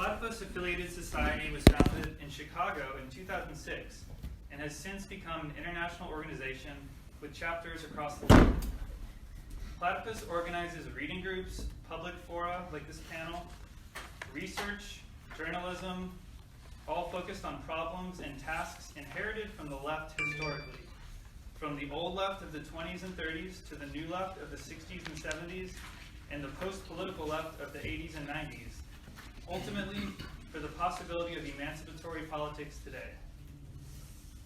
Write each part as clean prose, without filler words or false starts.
Platypus-affiliated society was founded in Chicago in 2006 and has since become an international organization with chapters across the world. Platypus organizes reading groups, public fora like this panel, research, journalism, all focused on problems and tasks inherited from the left historically, from the old left of the 20s and 30s to the new left of the 60s and 70s, and the post-political left of the 80s and 90s, ultimately for the possibility of emancipatory politics today.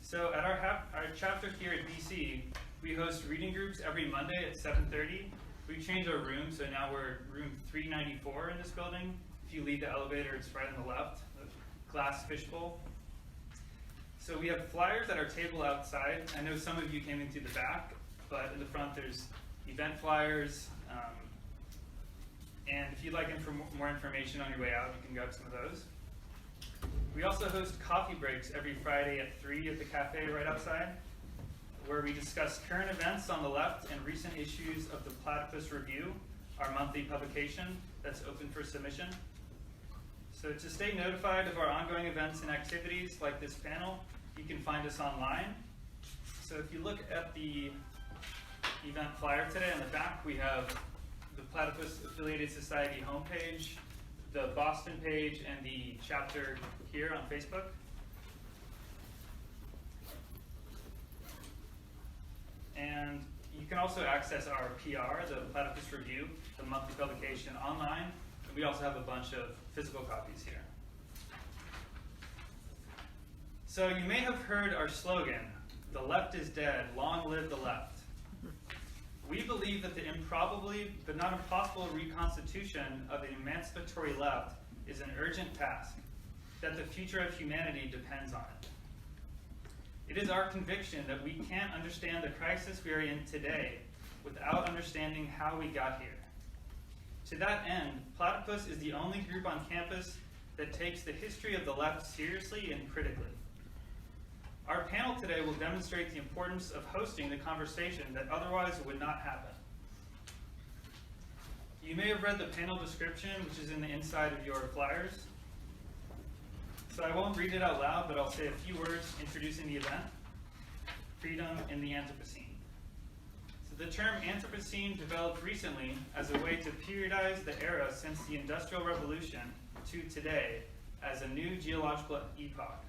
So at our chapter here at BC, we host reading groups every Monday at 7:30. We changed our room, so now we're room 394 in this building. If you leave the elevator, it's right on the left, the glass fishbowl. So we have flyers at our table outside. I know some of you came in through the back, but in the front there's event flyers. And if you'd like more information on your way out, you can grab some of those. We also host coffee breaks every Friday at 3 at the cafe right outside, where we discuss current events on the left and recent issues of the Platypus Review, our monthly publication that's open for submission. So to stay notified of our ongoing events and activities like this panel, you can find us online. So if you look at the event flyer today, on the back we have the Platypus Affiliated Society homepage, the Boston page, and the chapter here on Facebook. And you can also access our PR, the Platypus Review, the monthly publication, online. And we also have a bunch of physical copies here. So you may have heard our slogan, "The left is dead, long live the left." We believe that the improbably, but not impossible, reconstitution of the emancipatory left is an urgent task, that the future of humanity depends on it. It is our conviction that we can't understand the crisis we are in today without understanding how we got here. To that end, Platypus is the only group on campus that takes the history of the left seriously and critically. Our panel today will demonstrate the importance of hosting the conversation that otherwise would not happen. You may have read the panel description, which is in the inside of your flyers. So I won't read it out loud, but I'll say a few words introducing the event: freedom in the Anthropocene. So the term Anthropocene developed recently as a way to periodize the era since the Industrial Revolution to today as a new geological epoch.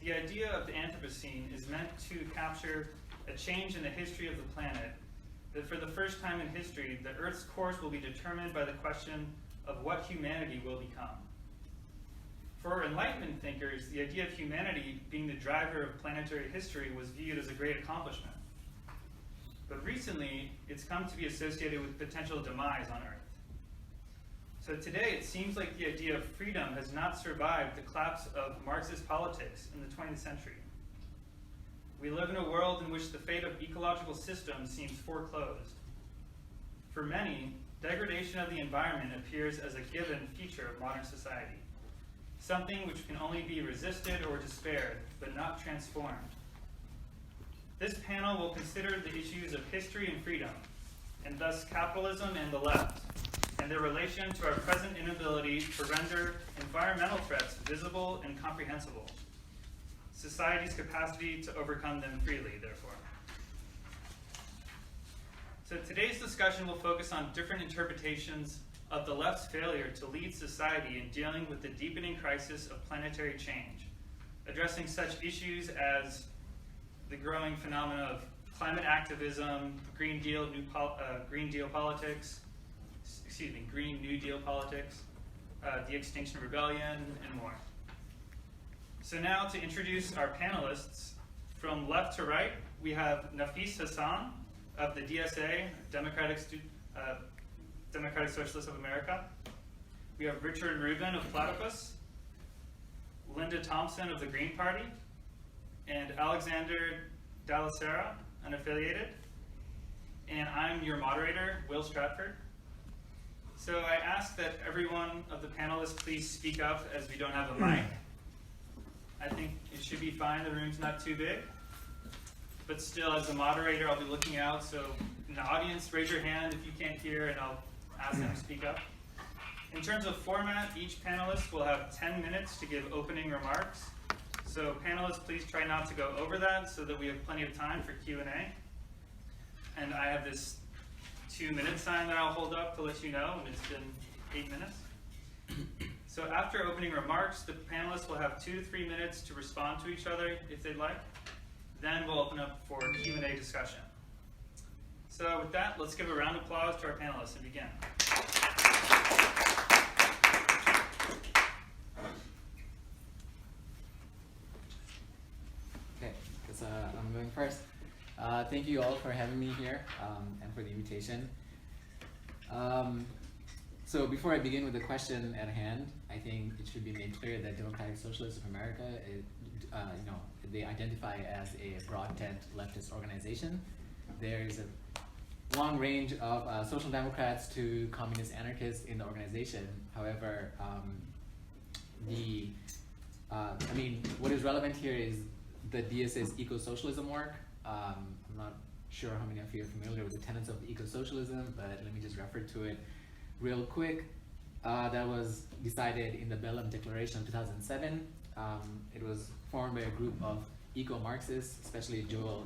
The idea of the Anthropocene is meant to capture a change in the history of the planet, that for the first time in history, the Earth's course will be determined by the question of what humanity will become. For Enlightenment thinkers, the idea of humanity being the driver of planetary history was viewed as a great accomplishment. But recently, it's come to be associated with potential demise on Earth. So today, it seems like the idea of freedom has not survived the collapse of Marxist politics in the 20th century. We live in a world in which the fate of ecological systems seems foreclosed. For many, degradation of the environment appears as a given feature of modern society, something which can only be resisted or despaired, but not transformed. This panel will consider the issues of history and freedom, and thus capitalism and the left, and their relation to our present inability to render environmental threats visible and comprehensible, society's capacity to overcome them freely, therefore. So today's discussion will focus on different interpretations of the left's failure to lead society in dealing with the deepening crisis of planetary change, addressing such issues as the growing phenomena of climate activism, Green New Deal politics, the Extinction Rebellion, and more. So now to introduce our panelists, from left to right, we have Nafis Hasan of the DSA, Democratic Socialists of America. We have Richard Rubin of Platypus, Linda Thompson of the Green Party, and Alexander Dallasera, unaffiliated. And I'm your moderator, Will Stratford. So I ask that every one of the panelists please speak up, as we don't have a mic. I think it should be fine, the room's not too big. But still, as a moderator, I'll be looking out, so in the audience, raise your hand if you can't hear, and I'll ask them to speak up. In terms of format, each panelist will have 10 minutes to give opening remarks. So panelists, please try not to go over that so that we have plenty of time for Q&A. And I have this 2-minute sign that I'll hold up to let you know when it's been 8 minutes. So after opening remarks, the panelists will have 2 to 3 minutes to respond to each other if they'd like. Then we'll open up for Q&A discussion. So with that, let's give a round of applause to our panelists and begin. Okay, guess I'm going first. Thank you all for having me here and for the invitation. So before I begin with the question at hand, I think it should be made clear that Democratic Socialists of America, they identify as a broad-tent leftist organization. There's a long range of social democrats to communist anarchists in the organization. However, what is relevant here is the DSA's eco-socialism work. I'm not sure how many of you are familiar with the tenets of eco-socialism, but let me just refer to it real quick. That was decided in the Bellum Declaration of 2007. It was formed by a group of eco-Marxists, especially Joel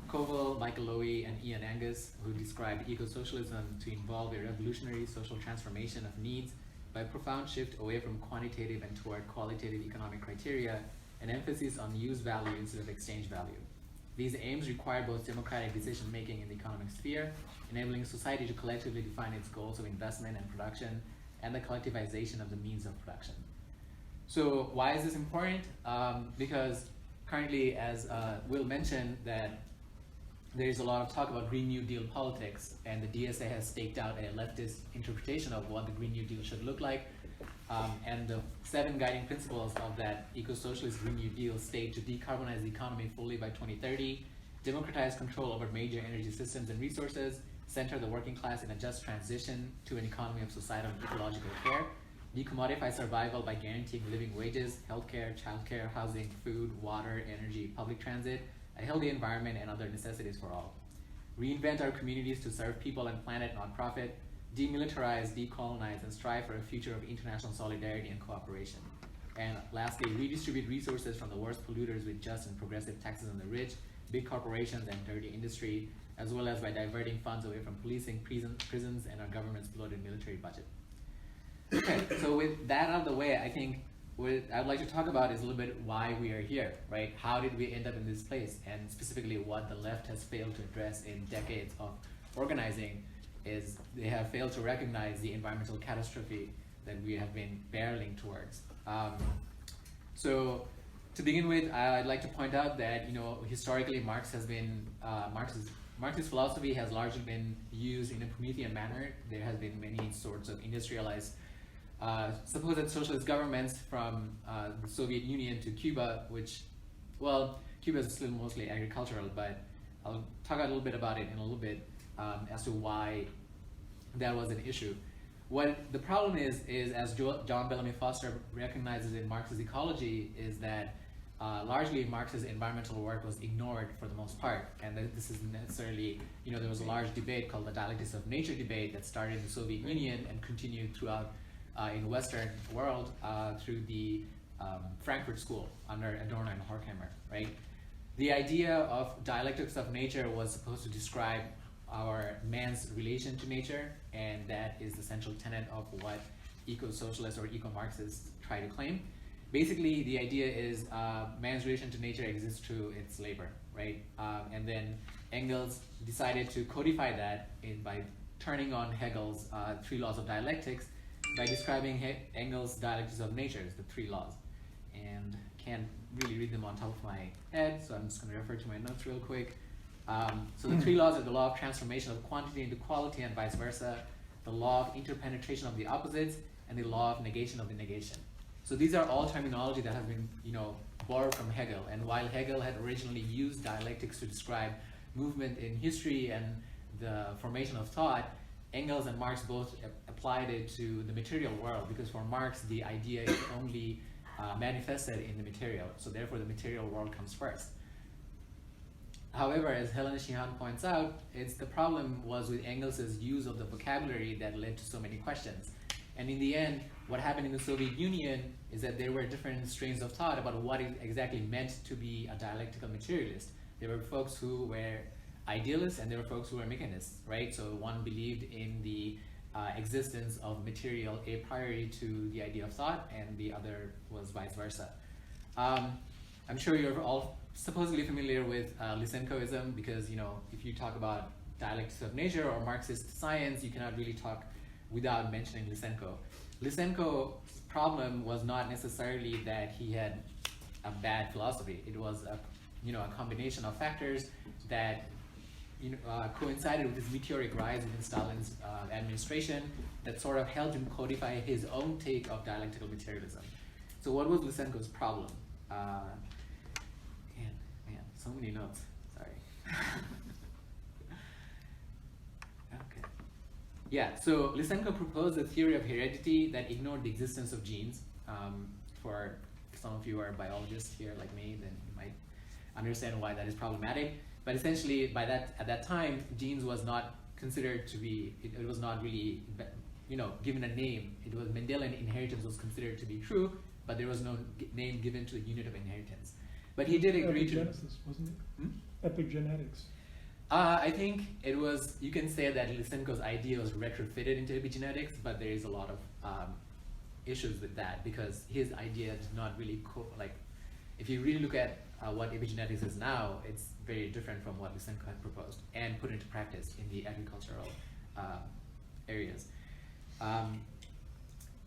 Koval, Michael Lowy, and Ian Angus, who described eco-socialism to involve a revolutionary social transformation of needs by a profound shift away from quantitative and toward qualitative economic criteria, and emphasis on use value instead of exchange value. These aims require both democratic decision-making in the economic sphere, enabling society to collectively define its goals of investment and production, and the collectivization of the means of production. So why is this important? Because currently, as Will mentioned, that there is a lot of talk about Green New Deal politics, and the DSA has staked out a leftist interpretation of what the Green New Deal should look like. And the 7 guiding principles of that eco-socialist Green New Deal state to decarbonize the economy fully by 2030, democratize control over major energy systems and resources, center the working class in a just transition to an economy of societal and ecological care, decommodify survival by guaranteeing living wages, healthcare, childcare, housing, food, water, energy, public transit, a healthy environment, and other necessities for all. Reinvent our communities to serve people and planet, not profit. Demilitarize, decolonize, and strive for a future of international solidarity and cooperation. And lastly, redistribute resources from the worst polluters with just and progressive taxes on the rich, big corporations, and dirty industry, as well as by diverting funds away from policing, prisons, and our government's bloated military budget. Okay, so with that out of the way, I think what I'd like to talk about is a little bit why we are here, right? How did we end up in this place? And specifically what the left has failed to address in decades of organizing is they have failed to recognize the environmental catastrophe that we have been barreling towards. So to begin with, I'd like to point out that, historically Marxist philosophy has largely been used in a Promethean manner. There has been many sorts of industrialized supposed socialist governments from the Soviet Union to Cuba, which, well, Cuba is still mostly agricultural, but I'll talk a little bit about it in a little bit as to why that was an issue. What the problem is as John Bellamy Foster recognizes in Marxist ecology, is that largely Marx's environmental work was ignored for the most part, and this is necessarily, there was a large debate called the Dialectics of Nature debate that started in the Soviet Union and continued throughout in Western world through the Frankfurt School under Adorno and Horkheimer, right? The idea of dialectics of nature was supposed to describe our man's relation to nature, and that is the central tenet of what eco-socialists or eco-Marxists try to claim. Basically, the idea is man's relation to nature exists through its labor, right? And then Engels decided to codify that by turning on Hegel's 3 laws of dialectics by describing Engels' Dialectics of Nature as the 3 laws. And can't really read them on top of my head, so I'm just going to refer to my notes real quick. So the 3 laws are the law of transformation of quantity into quality and vice versa, the law of interpenetration of the opposites, and the law of negation of the negation. So these are all terminology that have been, borrowed from Hegel. And while Hegel had originally used dialectics to describe movement in history and the formation of thought, Engels and Marx both applied it to the material world, because for Marx, the idea is only manifested in the material. So therefore, the material world comes first. However, as Helena Sheehan points out, the problem was with Engels' use of the vocabulary that led to so many questions. And in the end, what happened in the Soviet Union is that there were different strains of thought about what it exactly meant to be a dialectical materialist. There were folks who were idealists and there were folks who were mechanists, right? So one believed in the existence of material a priori to the idea of thought, and the other was vice versa. I'm sure you're all supposedly familiar with Lysenkoism, because if you talk about dialectics of nature or Marxist science, you cannot really talk without mentioning Lysenko. Lysenko's problem was not necessarily that he had a bad philosophy. It was a combination of factors that coincided with his meteoric rise within Stalin's administration that sort of helped him codify his own take of dialectical materialism. So what was Lysenko's problem? Man, so many notes, sorry. Okay. Yeah, so Lysenko proposed a theory of heredity that ignored the existence of genes. For some of you who are biologists here like me, then you might understand why that is problematic. But essentially, at that time, genes was not considered to be, it was not really, given a name. It was Mendelian inheritance was considered to be true, but there was no name given to the unit of inheritance. But he did agree to... Epigenesis, wasn't it? Epigenetics. I think it was, you can say that Lysenko's idea was retrofitted into epigenetics, but there is a lot of issues with that, because his idea did not really, if you really look at what epigenetics is now, it's very different from what Lysenko had proposed and put into practice in the agricultural areas.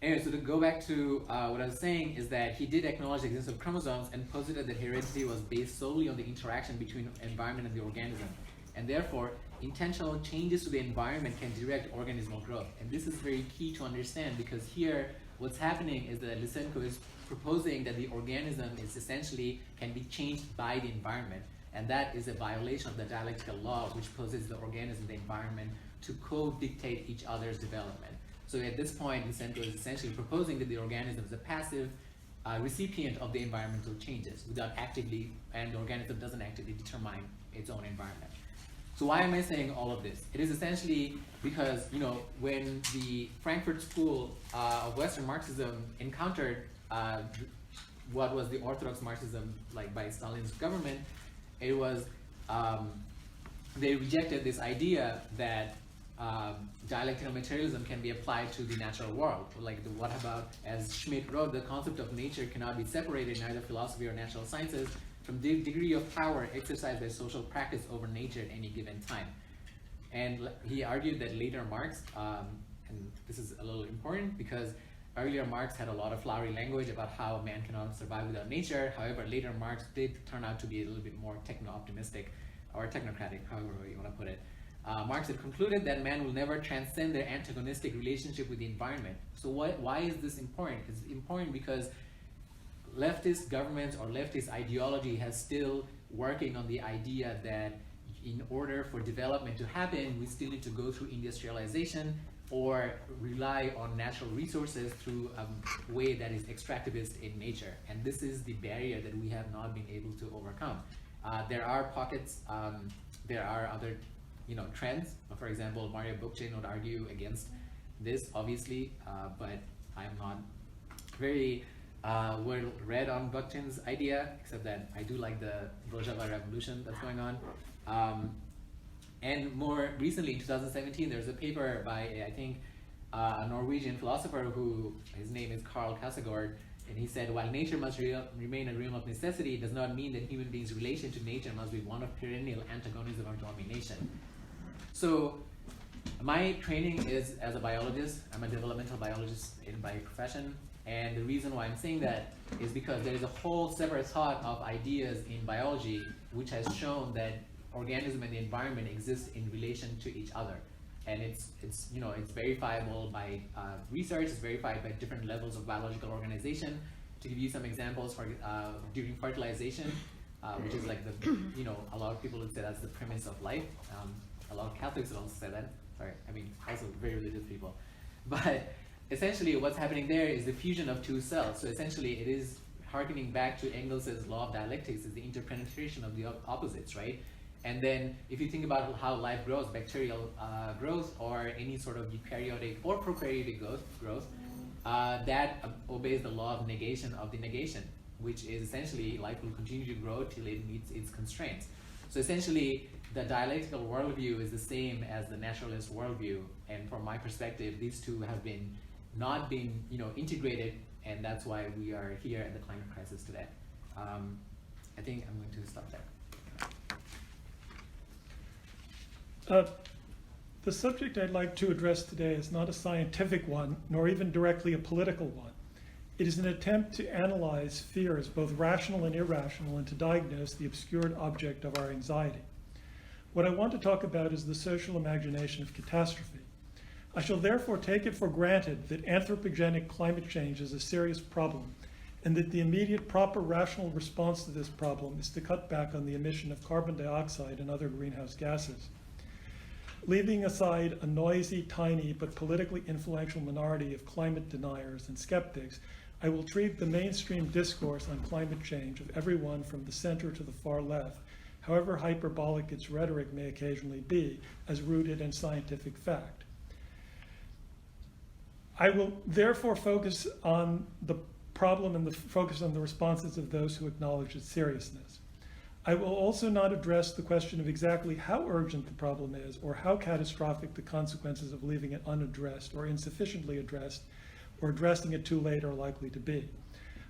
Anyway, so to go back to what I was saying is that he did acknowledge the existence of chromosomes and posited that heredity was based solely on the interaction between environment and the organism. And therefore, intentional changes to the environment can direct organismal growth. And this is very key to understand, because here what's happening is that Lysenko is proposing that the organism is essentially can be changed by the environment. And that is a violation of the dialectical law, which poses the organism and the environment to co-dictate each other's development. So at this point, Lysenko is essentially proposing that the organism is a passive recipient of the environmental changes without actively, and the organism doesn't actively determine its own environment. So why am I saying all of this? It is essentially because, when the Frankfurt School of Western Marxism encountered what was the orthodox Marxism by Stalin's government, it was, they rejected this idea that dialectical materialism can be applied to the natural world. What about, as Schmidt wrote, the concept of nature cannot be separated in either philosophy or natural sciences from the degree of power exercised by social practice over nature at any given time. And he argued that later Marx, and this is a little important because earlier Marx had a lot of flowery language about how man cannot survive without nature. However, later Marx did turn out to be a little bit more techno-optimistic or technocratic, however you want to put it. Marx had concluded that man will never transcend their antagonistic relationship with the environment. So why is this important? It's important because leftist governments or leftist ideology has still working on the idea that in order for development to happen, we still need to go through industrialization or rely on natural resources through a way that is extractivist in nature. And this is the barrier that we have not been able to overcome. There are pockets, there are other trends. For example, Mario Bookchin would argue against this, obviously, but I'm not very well read on Bookchin's idea, except that I do like the Bourgeois revolution that's going on. And more recently, in 2017, there's a paper by, I think, a Norwegian philosopher who, his name is Carl Kassegård, and he said, while nature must remain a realm of necessity, it does not mean that human beings' relation to nature must be one of perennial antagonism or domination. So my training is as a biologist. I'm a developmental biologist by profession. And the reason why I'm saying that is because there is a whole separate thought of ideas in biology which has shown that organism and the environment exist in relation to each other. And it's verifiable by research, it's verified by different levels of biological organization. To give you some examples, for during fertilization, which is like the, a lot of people would say that's the premise of life. A lot of Catholics would also say that. Sorry, I mean, also very religious people. But essentially what's happening there is the fusion of two cells. So essentially it is harkening back to Engels' law of dialectics, is the interpenetration of the opposites, right? And then if you think about how life grows, bacterial growth or any sort of eukaryotic or prokaryotic growth, that obeys the law of negation of the negation, which is essentially life will continue to grow till it meets its constraints. So essentially, the dialectical worldview is the same as the naturalist worldview, and from my perspective, these two have not been integrated, and that's why we are here at the climate crisis today. I think I'm going to stop there. The subject I'd like to address today is not a scientific one, nor even directly a political one. It is an attempt to analyze fears, both rational and irrational, and to diagnose the obscured object of our anxiety. What I want to talk about is the social imagination of catastrophe. I shall therefore take it for granted that anthropogenic climate change is a serious problem, and that the immediate proper rational response to this problem is to cut back on the emission of carbon dioxide and other greenhouse gases. Leaving aside a noisy, tiny, but politically influential minority of climate deniers and skeptics, I will treat the mainstream discourse on climate change of everyone from the center to the far left, however hyperbolic its rhetoric may occasionally be, as rooted in scientific fact. I will therefore focus on the problem and focus on the responses of those who acknowledge its seriousness. I will also not address the question of exactly how urgent the problem is or how catastrophic the consequences of leaving it unaddressed or insufficiently addressed or addressing it too late are likely to be.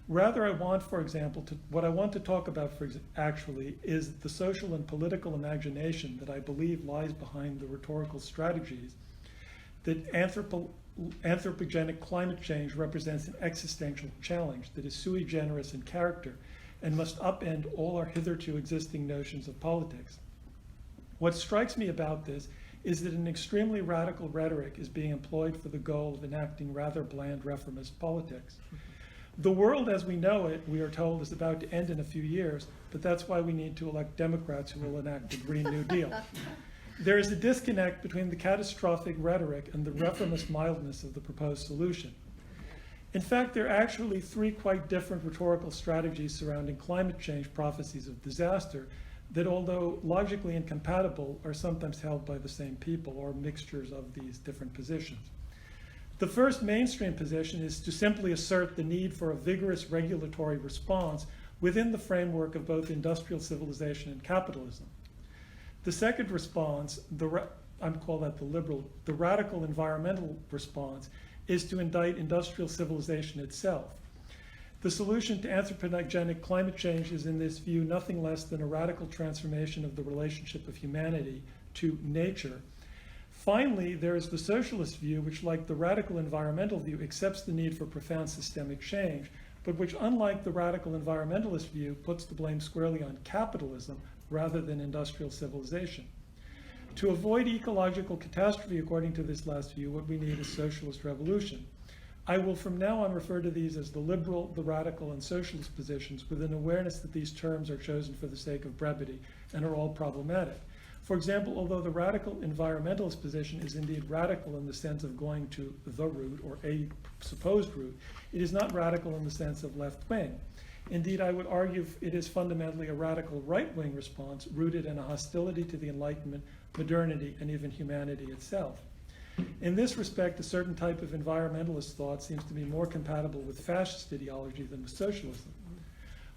Rather, I want, for example, what I want to talk about actually is the social and political imagination that I believe lies behind the rhetorical strategies that anthropogenic climate change represents an existential challenge that is sui generis in character and must upend all our hitherto existing notions of politics. What strikes me about this is that an extremely radical rhetoric is being employed for the goal of enacting rather bland reformist politics. The world as we know it, we are told, is about to end in a few years, but that's why we need to elect Democrats who will enact the Green New Deal. There is a disconnect between the catastrophic rhetoric and the reformist mildness of the proposed solution. In fact, there are actually three quite different rhetorical strategies surrounding climate change prophecies of disaster that, although logically incompatible, are sometimes held by the same people or mixtures of these different positions. The first mainstream position is to simply assert the need for a vigorous regulatory response within the framework of both industrial civilization and capitalism. The second response, I call that the liberal, the radical environmental response, is to indict industrial civilization itself. The solution to anthropogenic climate change is, in this view, nothing less than a radical transformation of the relationship of humanity to nature. Finally, there is the socialist view, which, like the radical environmental view, accepts the need for profound systemic change, but which, unlike the radical environmentalist view, puts the blame squarely on capitalism rather than industrial civilization. To avoid ecological catastrophe, according to this last view, what we need is socialist revolution. I will from now on refer to these as the liberal, the radical, and socialist positions, with an awareness that these terms are chosen for the sake of brevity and are all problematic. For example, although the radical environmentalist position is indeed radical in the sense of going to the root or a supposed root, it is not radical in the sense of left wing. Indeed, I would argue it is fundamentally a radical right-wing response rooted in a hostility to the Enlightenment, modernity, and even humanity itself. In this respect, a certain type of environmentalist thought seems to be more compatible with fascist ideology than with socialism.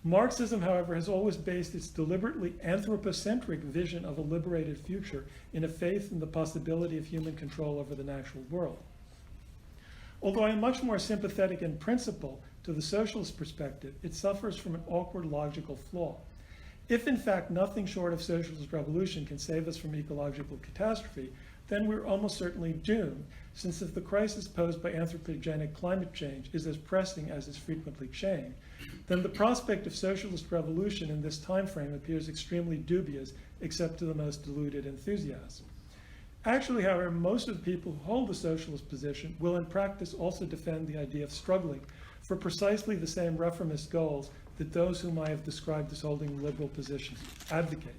Marxism, however, has always based its deliberately anthropocentric vision of a liberated future in a faith in the possibility of human control over the natural world. Although I am much more sympathetic in principle to the socialist perspective, it suffers from an awkward logical flaw. If in fact nothing short of socialist revolution can save us from ecological catastrophe, then we're almost certainly doomed, since if the crisis posed by anthropogenic climate change is as pressing as is frequently changed, then the prospect of socialist revolution in this time frame appears extremely dubious, except to the most deluded enthusiasts. Actually, however, most of the people who hold the socialist position will in practice also defend the idea of struggling for precisely the same reformist goals that those whom I have described as holding liberal positions advocate.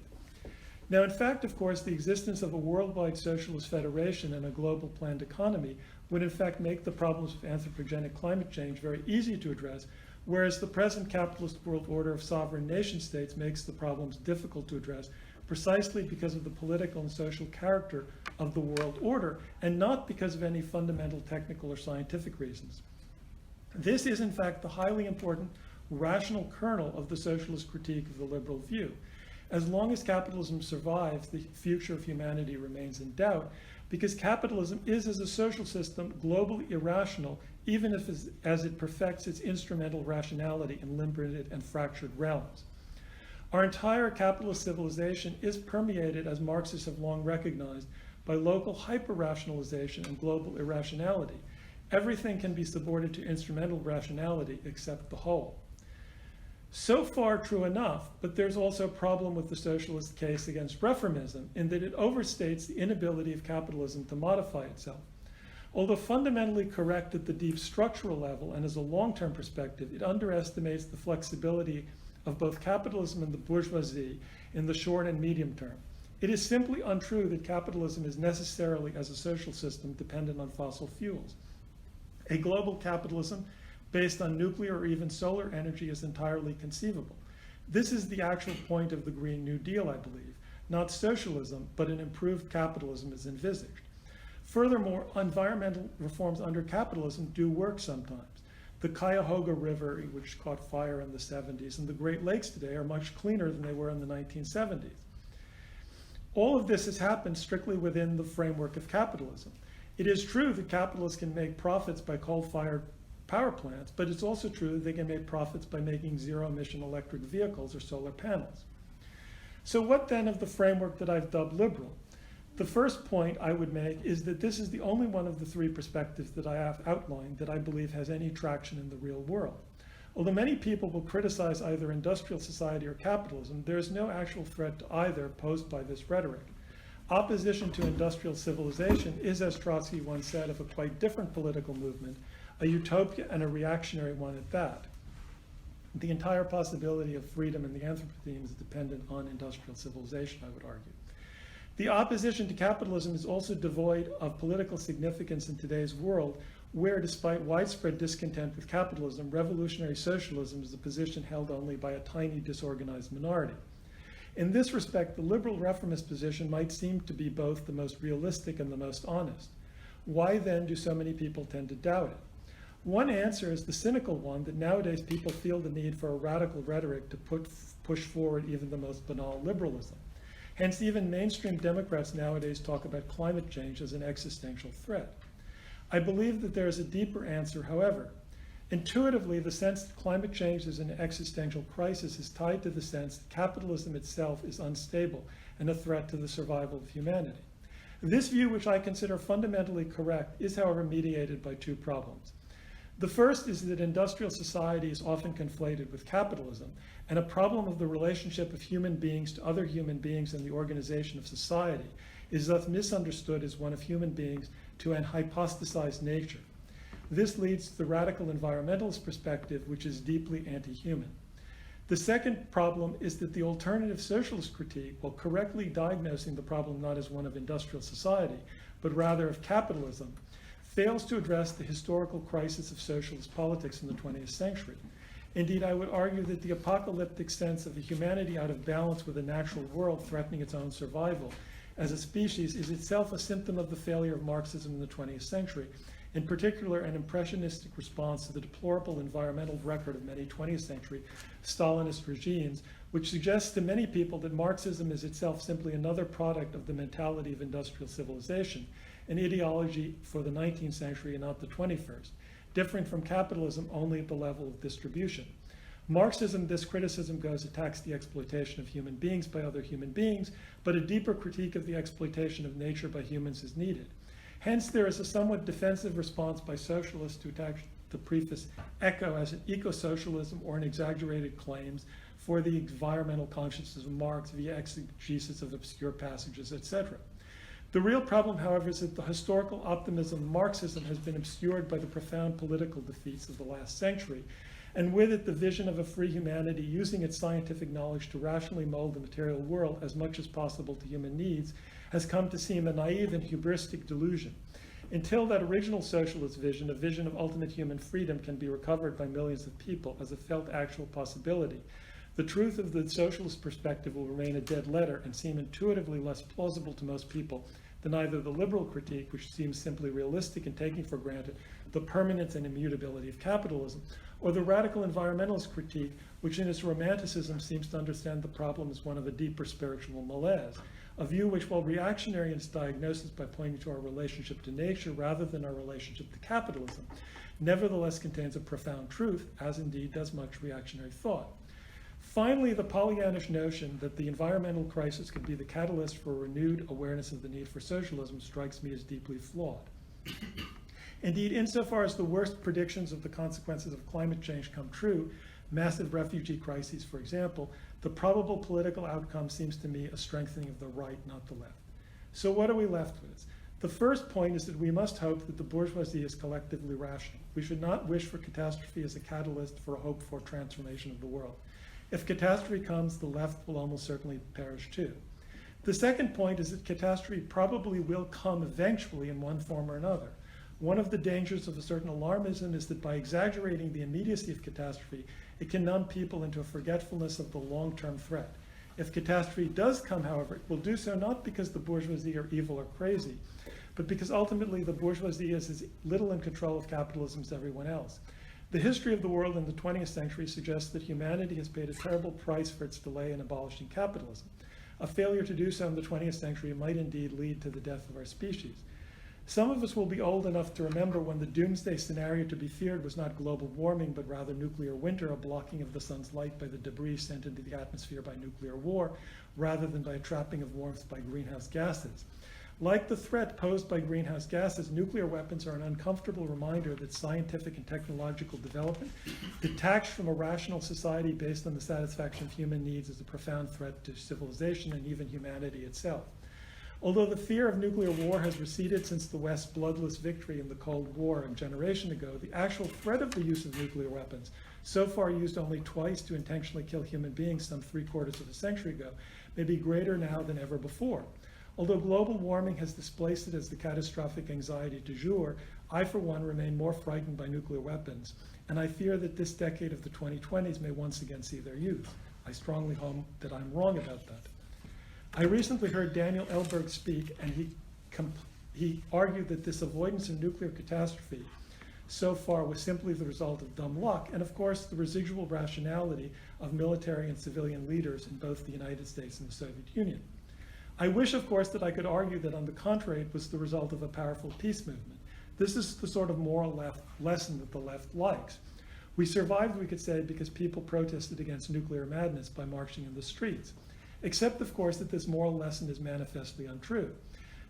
Now, in fact, of course, the existence of a worldwide socialist federation and a global planned economy would in fact make the problems of anthropogenic climate change very easy to address, whereas the present capitalist world order of sovereign nation states makes the problems difficult to address, precisely because of the political and social character of the world order, and not because of any fundamental technical or scientific reasons. This is, in fact, the highly important rational kernel of the socialist critique of the liberal view. As long as capitalism survives, the future of humanity remains in doubt, because capitalism is, as a social system, globally irrational, even if as it perfects its instrumental rationality in limited and fractured realms. Our entire capitalist civilization is permeated, as Marxists have long recognized, by local hyper-rationalization and global irrationality. Everything can be subordinated to instrumental rationality except the whole. So far, true enough, but there's also a problem with the socialist case against reformism in that it overstates the inability of capitalism to modify itself. Although fundamentally correct at the deep structural level and as a long-term perspective, it underestimates the flexibility of both capitalism and the bourgeoisie in the short and medium term. It is simply untrue that capitalism is necessarily, as a social system, dependent on fossil fuels. A global capitalism based on nuclear or even solar energy is entirely conceivable. This is the actual point of the Green New Deal, I believe. Not socialism, but an improved capitalism is envisaged. Furthermore, environmental reforms under capitalism do work sometimes. The Cuyahoga River, which caught fire in the 70s, and the Great Lakes today are much cleaner than they were in the 1970s. All of this has happened strictly within the framework of capitalism. It is true that capitalists can make profits by coal-fired power plants, but it's also true that they can make profits by making zero-emission electric vehicles or solar panels. So what then of the framework that I've dubbed liberal? The first point I would make is that this is the only one of the three perspectives that I have outlined that I believe has any traction in the real world. Although many people will criticize either industrial society or capitalism, there is no actual threat to either posed by this rhetoric. Opposition to industrial civilization is, as Trotsky once said, of a quite different political movement, a utopia and a reactionary one at that. The entire possibility of freedom in the Anthropocene is dependent on industrial civilization, I would argue. The opposition to capitalism is also devoid of political significance in today's world, where, despite widespread discontent with capitalism, revolutionary socialism is a position held only by a tiny, disorganized minority. In this respect, the liberal reformist position might seem to be both the most realistic and the most honest. Why then do so many people tend to doubt it? One answer is the cynical one that nowadays people feel the need for a radical rhetoric to push forward even the most banal liberalism. Hence, even mainstream Democrats nowadays talk about climate change as an existential threat. I believe that there is a deeper answer, however. Intuitively, the sense that climate change is an existential crisis is tied to the sense that capitalism itself is unstable and a threat to the survival of humanity. This view, which I consider fundamentally correct, is, however, mediated by two problems. The first is that industrial society is often conflated with capitalism, and a problem of the relationship of human beings to other human beings and the organization of society is thus misunderstood as one of human beings to an hypostasized nature. This leads to the radical environmentalist perspective, which is deeply anti-human. The second problem is that the alternative socialist critique, while correctly diagnosing the problem not as one of industrial society, but rather of capitalism, fails to address the historical crisis of socialist politics in the 20th century. Indeed, I would argue that the apocalyptic sense of a humanity out of balance with a natural world threatening its own survival as a species is itself a symptom of the failure of Marxism in the 20th century, in particular an impressionistic response to the deplorable environmental record of many 20th century Stalinist regimes, which suggests to many people that Marxism is itself simply another product of the mentality of industrial civilization, an ideology for the 19th century and not the 21st, differing from capitalism only at the level of distribution. Marxism, this criticism goes, attacks the exploitation of human beings by other human beings, but a deeper critique of the exploitation of nature by humans is needed. Hence, there is a somewhat defensive response by socialists to attack the preface eco as an eco-socialism or an exaggerated claims for the environmental consciousness of Marx via exegesis of obscure passages, etc. The real problem, however, is that the historical optimism of Marxism has been obscured by the profound political defeats of the last century, and with it the vision of a free humanity using its scientific knowledge to rationally mold the material world as much as possible to human needs has come to seem a naive and hubristic delusion. Until that original socialist vision, a vision of ultimate human freedom, can be recovered by millions of people as a felt actual possibility, The truth of the socialist perspective will remain a dead letter and seem intuitively less plausible to most people than either the liberal critique, which seems simply realistic in taking for granted the permanence and immutability of capitalism, or the radical environmentalist critique, which in its romanticism seems to understand the problem as one of a deeper spiritual malaise, a view which, while reactionary in its diagnosis by pointing to our relationship to nature rather than our relationship to capitalism, nevertheless contains a profound truth, as indeed does much reactionary thought. Finally, the Pollyannish notion that the environmental crisis could be the catalyst for a renewed awareness of the need for socialism strikes me as deeply flawed. Indeed, insofar as the worst predictions of the consequences of climate change come true, massive refugee crises, for example, the probable political outcome seems to me a strengthening of the right, not the left. So what are we left with? The first point is that we must hope that the bourgeoisie is collectively rational. We should not wish for catastrophe as a catalyst for a hope for transformation of the world. If catastrophe comes, the left will almost certainly perish too. The second point is that catastrophe probably will come eventually in one form or another. One of the dangers of a certain alarmism is that by exaggerating the immediacy of catastrophe, it can numb people into a forgetfulness of the long-term threat. If catastrophe does come, however, it will do so not because the bourgeoisie are evil or crazy, but because ultimately the bourgeoisie is as little in control of capitalism as everyone else. The history of the world in the 20th century suggests that humanity has paid a terrible price for its delay in abolishing capitalism. A failure to do so in the 20th century might indeed lead to the death of our species. Some of us will be old enough to remember when the doomsday scenario to be feared was not global warming, but rather nuclear winter, a blocking of the sun's light by the debris sent into the atmosphere by nuclear war, rather than by a trapping of warmth by greenhouse gases. Like the threat posed by greenhouse gases, nuclear weapons are an uncomfortable reminder that scientific and technological development, detached from a rational society based on the satisfaction of human needs, is a profound threat to civilization and even humanity itself. Although the fear of nuclear war has receded since the West's bloodless victory in the Cold War a generation ago, the actual threat of the use of nuclear weapons, so far used only twice to intentionally kill human beings some 3/4 of a century ago, may be greater now than ever before. Although global warming has displaced it as the catastrophic anxiety du jour, I, for one, remain more frightened by nuclear weapons, and I fear that this decade of the 2020s may once again see their use. I strongly hope that I'm wrong about that. I recently heard Daniel Ellsberg speak, and he argued that this avoidance of nuclear catastrophe so far was simply the result of dumb luck, and of course the residual rationality of military and civilian leaders in both the United States and the Soviet Union. I wish, of course, that I could argue that on the contrary, it was the result of a powerful peace movement. This is the sort of moral lesson that the left likes. We survived, we could say, because people protested against nuclear madness by marching in the streets. Except, of course, that this moral lesson is manifestly untrue.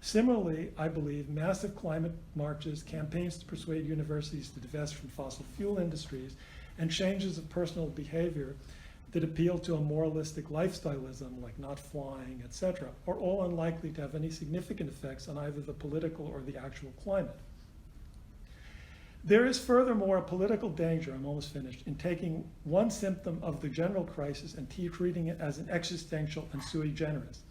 Similarly, I believe massive climate marches, campaigns to persuade universities to divest from fossil fuel industries, and changes of personal behavior that appeal to a moralistic lifestyleism, like not flying, etc., are all unlikely to have any significant effects on either the political or the actual climate. There is furthermore a political danger, I'm almost finished, in taking one symptom of the general crisis and treating it as an existential and sui generis.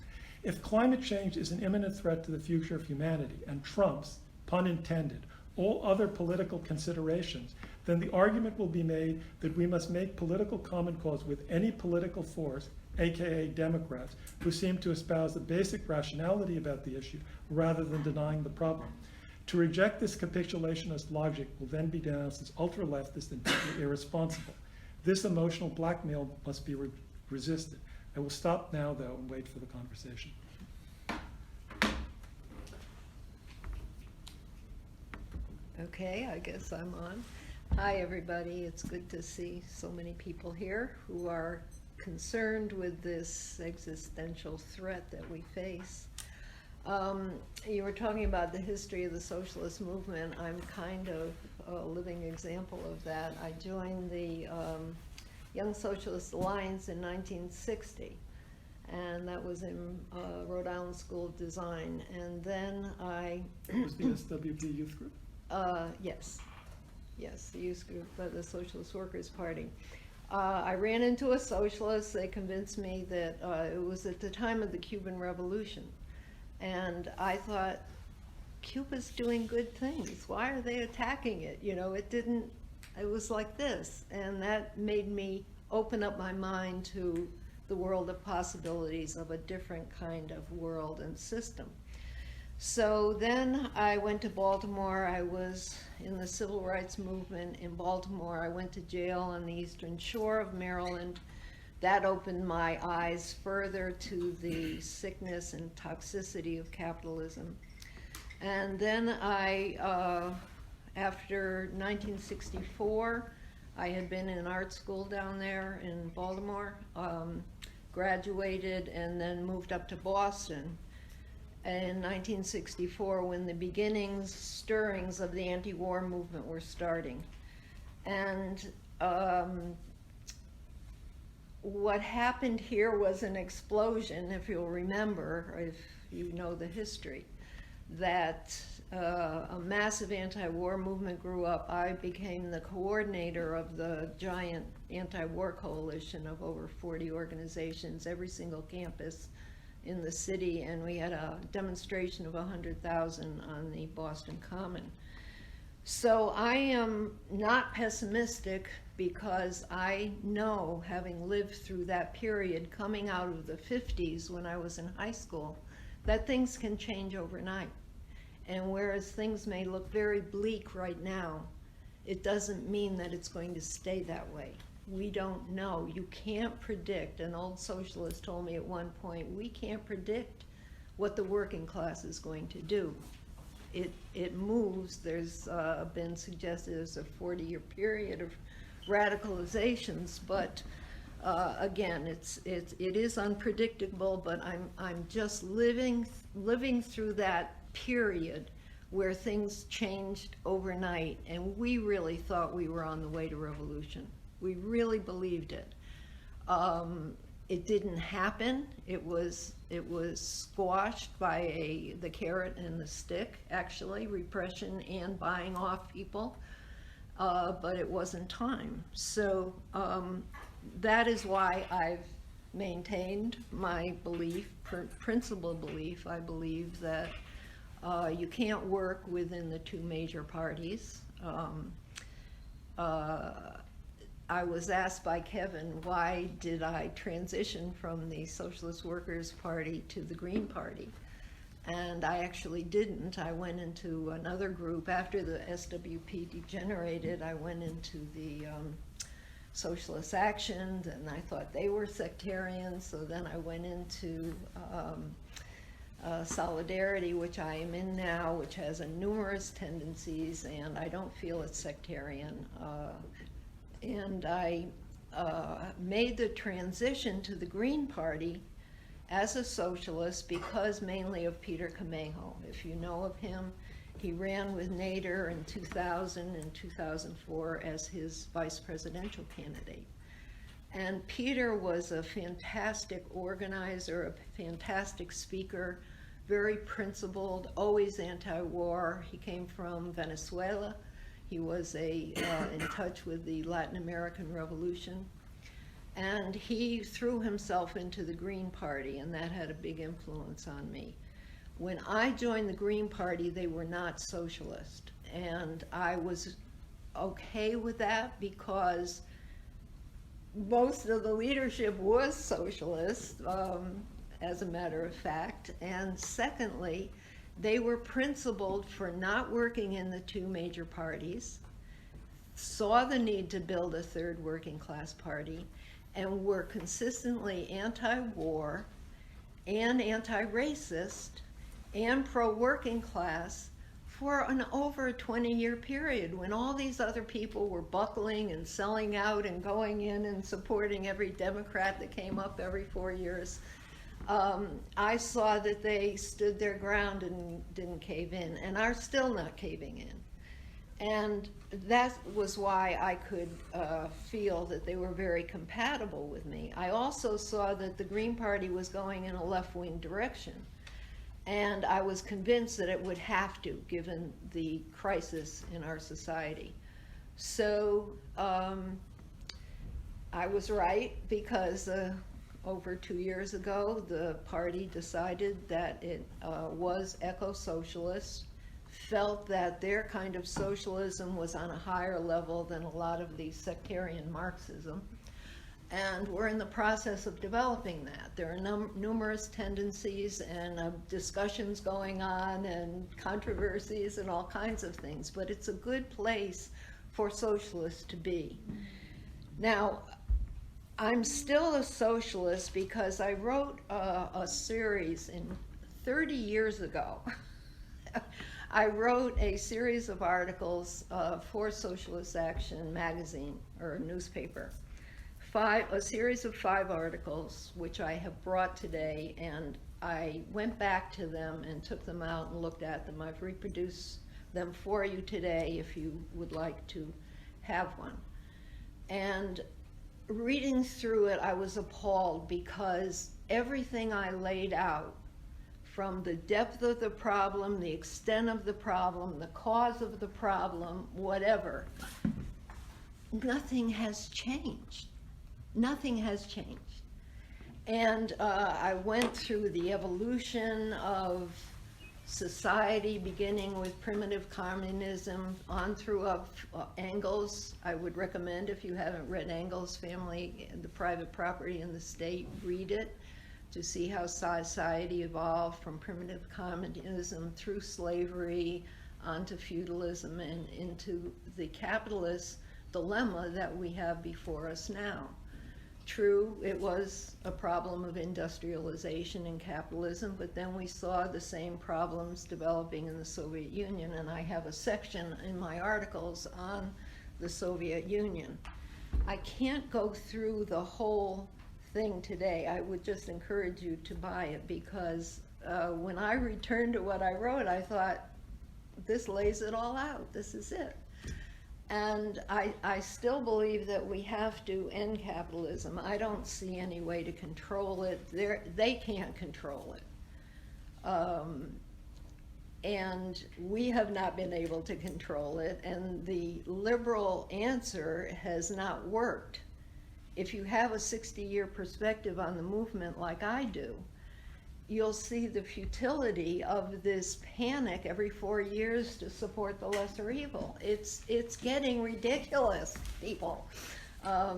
If climate change is an imminent threat to the future of humanity and trumps, pun intended, all other political considerations, then the argument will be made that we must make political common cause with any political force, aka Democrats, who seem to espouse a basic rationality about the issue rather than denying the problem. To reject this capitulationist logic will then be denounced as ultra-leftist and deeply irresponsible. This emotional blackmail must be resisted. I will stop now, though, and wait for the conversation. Okay, I guess I'm on. Hi, everybody. It's good to see so many people here who are concerned with this existential threat that we face. You were talking about the history of the socialist movement. I'm kind of a living example of that. I joined the Young Socialist Alliance in 1960, and that was in Rhode Island School of Design. And then I... It was the SWP youth group? Yes, the youth group of the Socialist Workers' Party. I ran into a socialist. They convinced me that it was at the time of the Cuban Revolution. And I thought, Cuba's doing good things. Why are they attacking it? You know, it didn't It was like this, and that made me open up my mind to the world of possibilities of a different kind of world and system. So then I went to Baltimore. I was in the civil rights movement in Baltimore. I went to jail on the Eastern Shore of Maryland. That opened my eyes further to the sickness and toxicity of capitalism. And then after 1964, I had been in art school down there in Baltimore, graduated, and then moved up to Boston in 1964 when the stirrings of the anti-war movement were starting. And what happened here was an explosion, if you'll remember, if you know the history, that a massive anti-war movement grew up. I became the coordinator of the giant anti-war coalition of over 40 organizations, every single campus in the city, and we had a demonstration of 100,000 on the Boston Common. So I am not pessimistic because I know, having lived through that period coming out of the 50s when I was in high school, that things can change overnight. And whereas things may look very bleak right now, it doesn't mean that it's going to stay that way. We don't know. You can't predict. An old socialist told me at one point, we can't predict what the working class is going to do. It moves. There's been suggested as a 40-year period of radicalizations, but again, it is unpredictable. But I'm just living through that period where things changed overnight, and we really thought we were on the way to revolution. We really believed it. It didn't happen. It was squashed by the carrot and the stick, actually, repression and buying off people, but it wasn't time. So that is why I've maintained my belief, principal belief. I believe that you can't work within the two major parties. I was asked by Kevin, why did I transition from the Socialist Workers' Party to the Green Party? And I actually didn't. I went into another group. After the SWP degenerated, I went into the Socialist Action, and I thought they were sectarian, so then I went into Solidarity, which I am in now, which has numerous tendencies, and I don't feel it's sectarian. And I made the transition to the Green Party as a socialist because mainly of Peter Camejo. If you know of him, he ran with Nader in 2000 and 2004 as his vice presidential candidate. And Peter was a fantastic organizer, a fantastic speaker, very principled, always anti-war. He came from Venezuela. He was in touch with the Latin American Revolution. And he threw himself into the Green Party, and that had a big influence on me. When I joined the Green Party, they were not socialist. And I was okay with that because most of the leadership was socialist, as a matter of fact. And secondly, they were principled for not working in the two major parties, saw the need to build a third working class party, and were consistently anti-war and anti-racist and pro-working class for an over 20-year period when all these other people were buckling and selling out and going in and supporting every Democrat that came up every 4 years. I saw that they stood their ground and didn't cave in, and are still not caving in. And that was why I could feel that they were very compatible with me. I also saw that the Green Party was going in a left-wing direction, and I was convinced that it would have to, given the crisis in our society. So I was right, because over 2 years ago, the party decided that it was eco-socialist, felt that their kind of socialism was on a higher level than a lot of the sectarian Marxism. And we're in the process of developing that. There are numerous tendencies and discussions going on and controversies and all kinds of things, but it's a good place for socialists to be. Now, I'm still a socialist because I wrote a series 30 years ago. I wrote a series of articles for Socialist Action magazine or newspaper. A series of 5 articles, which I have brought today, and I went back to them and took them out and looked at them. I've reproduced them for you today if you would like to have one. And reading through it, I was appalled because everything I laid out, from the depth of the problem, the extent of the problem, the cause of the problem, whatever, nothing has changed. Nothing has changed. And I went through the evolution of society, beginning with primitive communism, on through Engels. I would recommend, if you haven't read Engels' Family, the Private Property and the State, read it to see how society evolved from primitive communism through slavery onto feudalism and into the capitalist dilemma that we have before us now. True, it was a problem of industrialization and capitalism, but then we saw the same problems developing in the Soviet Union, and I have a section in my articles on the Soviet Union. I can't go through the whole thing today. I would just encourage you to buy it, because when I returned to what I wrote, I thought, this lays it all out. This is it. And I still believe that we have to end capitalism. I don't see any way to control it. They can't control it. And we have not been able to control it, and the liberal answer has not worked. If you have a 60-year perspective on the movement like I do, you'll see the futility of this panic every 4 years to support the lesser evil. It's getting ridiculous, people. I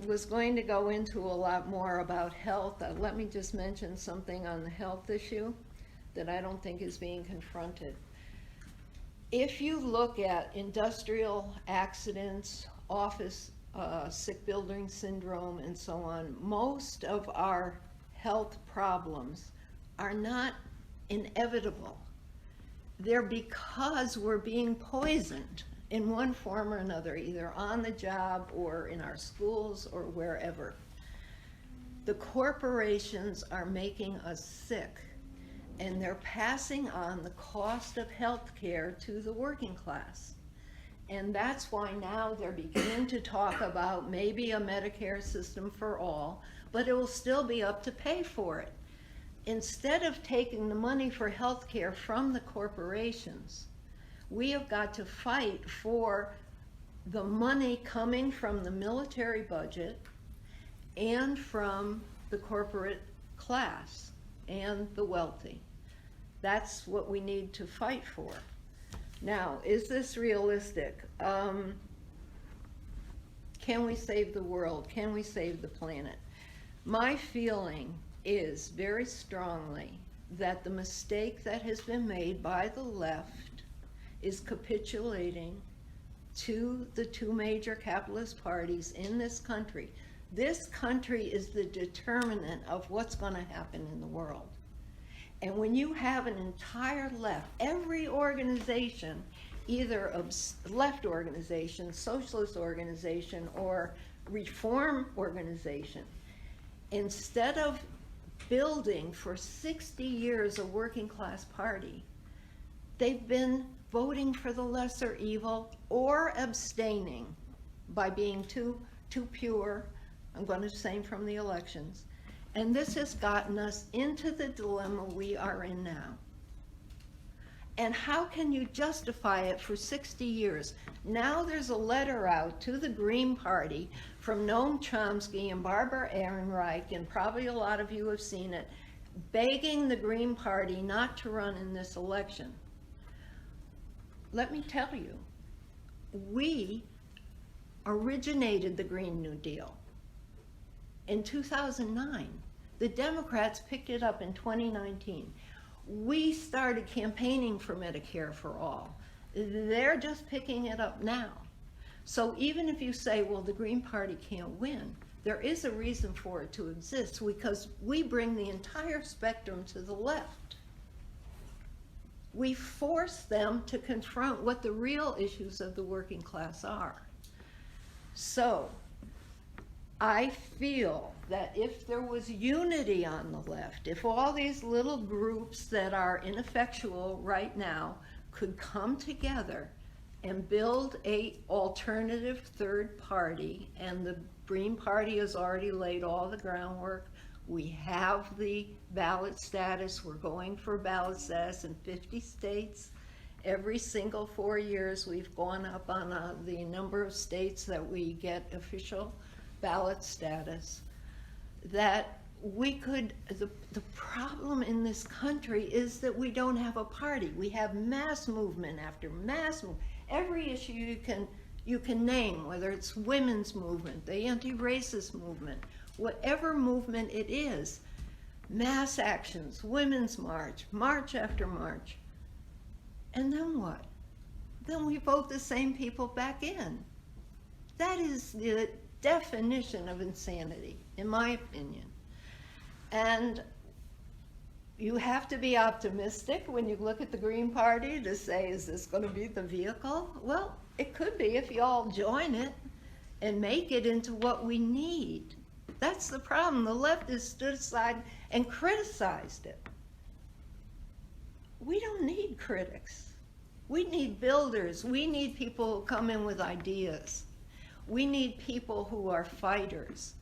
was going to go into a lot more about health. Let me just mention something on the health issue that I don't think is being confronted. If you look at industrial accidents, office sick building syndrome, and so on, most of our health problems are not inevitable. They're because we're being poisoned in one form or another, either on the job or in our schools or wherever. The corporations are making us sick, and they're passing on the cost of health care to the working class. And that's why now they're beginning to talk about maybe a Medicare system for all, but it will still be up to pay for it. Instead of taking the money for health care from the corporations, we have got to fight for the money coming from the military budget and from the corporate class and the wealthy. That's what we need to fight for. Now, is this realistic? Can we save the world? Can we save the planet? My feeling is very strongly that the mistake that has been made by the left is capitulating to the 2 major capitalist parties in this country. This country is the determinant of what's going to happen in the world. And when you have an entire left, every organization, either a left organization, socialist organization, or reform organization, instead of building for 60 years a working class party, they've been voting for the lesser evil or abstaining by being too pure. I'm going to say from the elections. And this has gotten us into the dilemma we are in now. And how can you justify it for 60 years? Now there's a letter out to the Green Party from Noam Chomsky and Barbara Ehrenreich, and probably a lot of you have seen it, begging the Green Party not to run in this election. Let me tell you, we originated the Green New Deal in 2009. The Democrats picked it up in 2019. We started campaigning for Medicare for all. They're just picking it up now. So even if you say, well, the Green Party can't win, there is a reason for it to exist, because we bring the entire spectrum to the left. We force them to confront what the real issues of the working class are. So I feel that if there was unity on the left, if all these little groups that are ineffectual right now could come together and build an alternative third party, and the Green Party has already laid all the groundwork. We have the ballot status. We're going for ballot status in 50 states. Every single 4 years, we've gone up on the number of states that we get official ballot status. That we could, the problem in this country is that we don't have a party. We have mass movement after mass movement. Every issue you can name, whether it's women's movement, the anti-racist movement, whatever movement it is, mass actions, women's march, march after march. And then what? Then we vote the same people back in. That is the definition of insanity, in my opinion. And you have to be optimistic when you look at the Green Party to say, is this going to be the vehicle? Well, it could be if you all join it and make it into what we need. That's the problem. The left has stood aside and criticized it. We don't need critics. We need builders. We need people who come in with ideas. We need people who are fighters.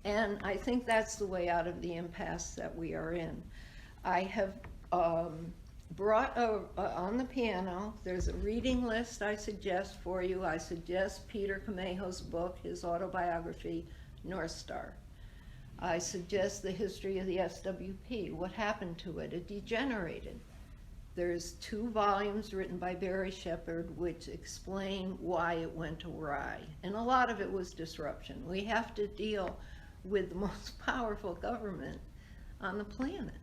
And I think that's the way out of the impasse that we are in. I have brought on the piano, there's a reading list I suggest for you. I suggest Peter Camejo's book, his autobiography, North Star. I suggest the history of the SWP, what happened to it. It degenerated. There's 2 volumes written by Barry Shepard which explain why it went awry. And a lot of it was disruption. We have to deal with the most powerful government on the planet.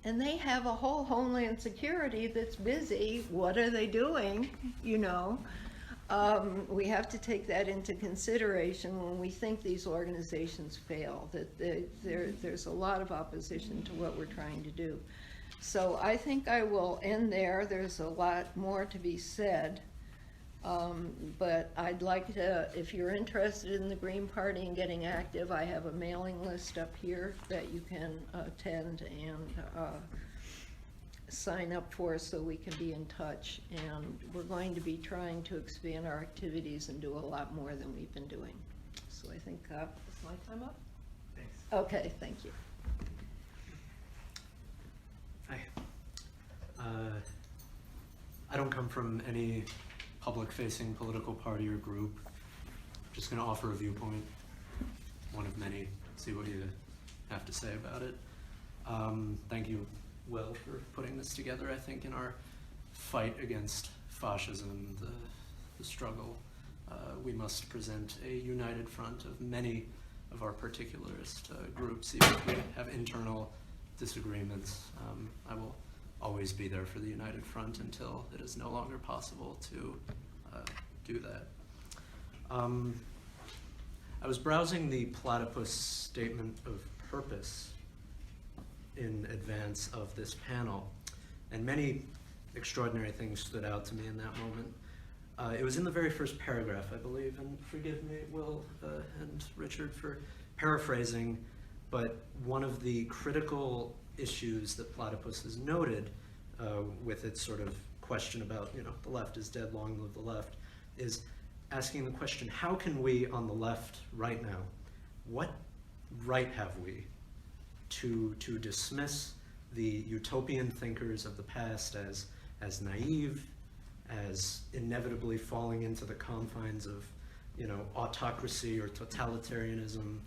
And they have a whole Homeland Security that's busy. What are they doing? You know, we have to take that into consideration when we think these organizations fail, that there's a lot of opposition to what we're trying to do. So I think I will end there. There's a lot more to be said. But I'd like to, if you're interested in the Green Party and getting active, I have a mailing list up here that you can attend and sign up for so we can be in touch. And we're going to be trying to expand our activities and do a lot more than we've been doing. So I think, is my time up? Thanks. Okay, thank you. Hi. I don't come from any public-facing political party or group. I'm just going to offer a viewpoint, one of many, see what you have to say about it. Thank you, Will, for putting this together. I think in our fight against fascism, the struggle, we must present a united front of many of our particularist groups, even if we have internal disagreements. I will always be there for the united front until it is no longer possible to do that. I was browsing the Platypus statement of purpose in advance of this panel, and many extraordinary things stood out to me in that moment. It was in the very first paragraph, I believe, and forgive me, Will and Richard, for paraphrasing, but one of the critical issues that Platypus has noted with its sort of question about, the left is dead, long live the left, is asking the question, how can we on the left right now, what right have we to dismiss the utopian thinkers of the past as naive, as inevitably falling into the confines of, autocracy or totalitarianism,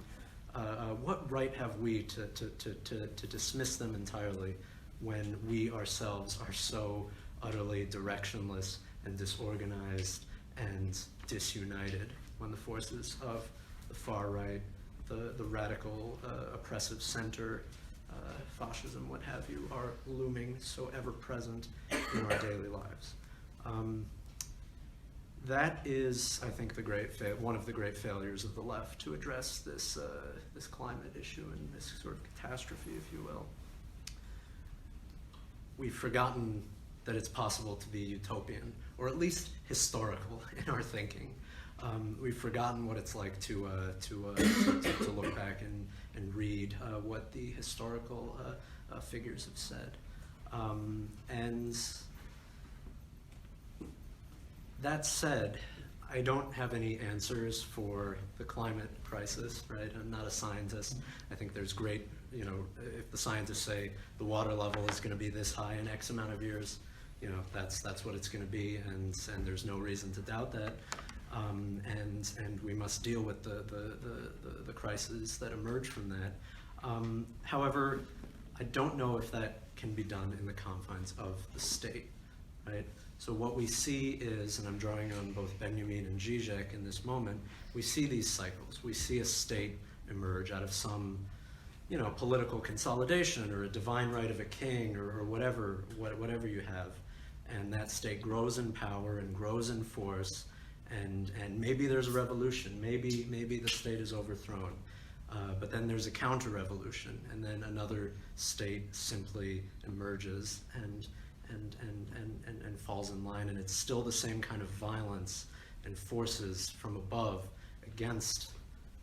What right have we to dismiss them entirely when we ourselves are so utterly directionless and disorganized and disunited, when the forces of the far right, the radical oppressive center, fascism, what have you, are looming so ever present in our daily lives? That is, I think, one of the great failures of the left to address this climate issue and this sort of catastrophe, if you will. We've forgotten that it's possible to be utopian, or at least historical in our thinking. We've forgotten what it's like to look back and read what the historical figures have said. And that said, I don't have any answers for the climate crisis, right? I'm not a scientist. I think there's great, if the scientists say the water level is going to be this high in X amount of years, that's what it's going to be, and there's no reason to doubt that. And we must deal with the crises that emerge from that. However, I don't know if that can be done in the confines of the state, right? So what we see is, and I'm drawing on both Benjamin and Zizek in this moment, we see these cycles. We see a state emerge out of some, political consolidation or a divine right of a king or whatever you have. And that state grows in power and grows in force, and maybe there's a revolution. Maybe the state is overthrown. But then there's a counter-revolution, and then another state simply emerges and falls in line, and it's still the same kind of violence and forces from above against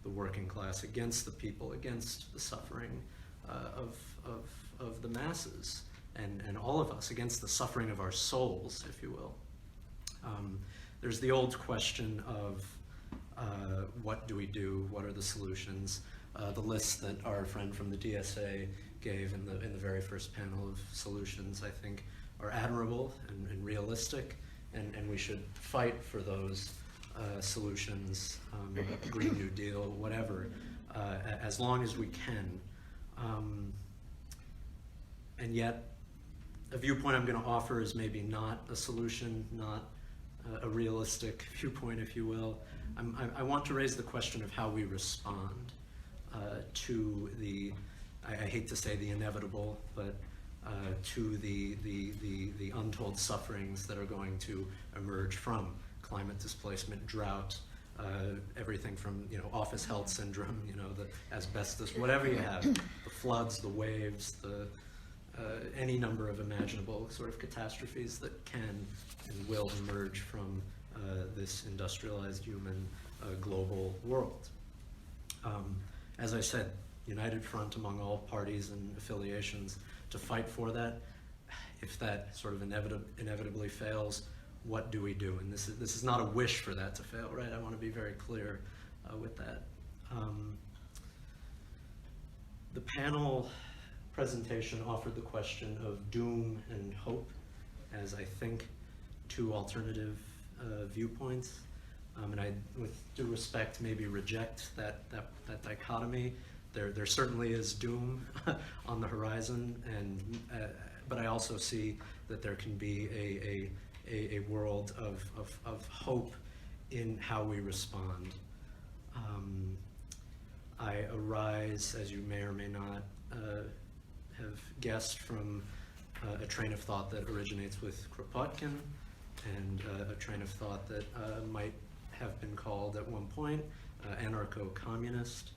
the working class, against the people, against the suffering of the masses, and all of us, against the suffering of our souls, if you will. There's the old question of what do we do? What are the solutions? The list that our friend from the DSA gave in the very first panel of solutions, I think, are admirable and realistic, and we should fight for those solutions, Green New Deal, whatever, as long as we can. And yet, a viewpoint I'm going to offer is maybe not a solution, not a realistic viewpoint, if you will. I want to raise the question of how we respond to the, I hate to say the inevitable, but to the untold sufferings that are going to emerge from climate displacement, drought, everything from office health syndrome, the asbestos, whatever you have, the floods, the waves, any number of imaginable sort of catastrophes that can and will emerge from this industrialized human global world. As I said, united front among all parties and affiliations to fight for that. If that sort of inevitably fails, what do we do? And this is not a wish for that to fail, right? I want to be very clear with that. The panel presentation offered the question of doom and hope as, I think, two alternative viewpoints. And I, with due respect, maybe reject that dichotomy. There certainly is doom on the horizon, but I also see that there can be a world of hope in how we respond. I arise, as you may or may not have guessed, from a train of thought that originates with Kropotkin, and a train of thought that might have been called at one point anarcho-communist.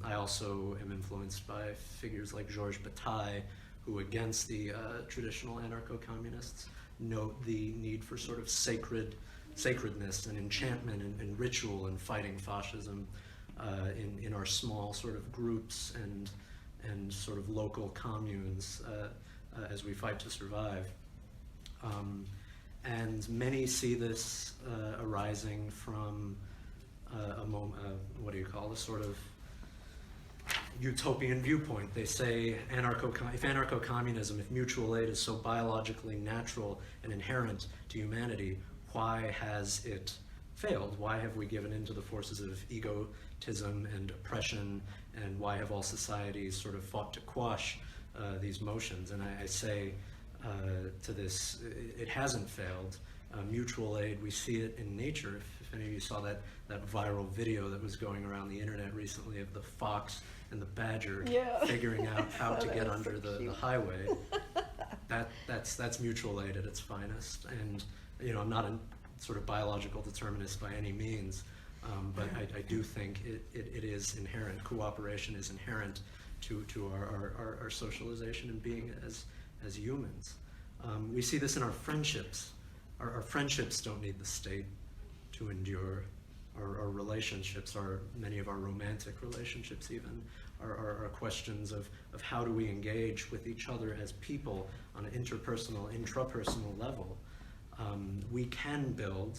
I also am influenced by figures like Georges Bataille, who, against the traditional anarcho-communists, note the need for sort of sacredness and enchantment and ritual in fighting fascism in our small sort of groups and sort of local communes as we fight to survive. And many see this arising from a what do you call a sort of utopian viewpoint. They say if anarcho-communism, if mutual aid is so biologically natural and inherent to humanity, why has it failed? Why have we given into the forces of egotism and oppression, and why have all societies sort of fought to quash these motions? And I say to this, it hasn't failed. Mutual aid, we see it in nature. If any of you saw that viral video that was going around the internet recently of the fox and the badger figuring out how to get under the highway, that's mutual aid at its finest. And I'm not a sort of biological determinist by any means, but I do think it is inherent. Cooperation is inherent to our socialization and being as humans. We see this in our friendships. Our friendships don't need the state to endure. Our relationships, many of our romantic relationships even, are questions of how do we engage with each other as people on an interpersonal, intrapersonal level. We can build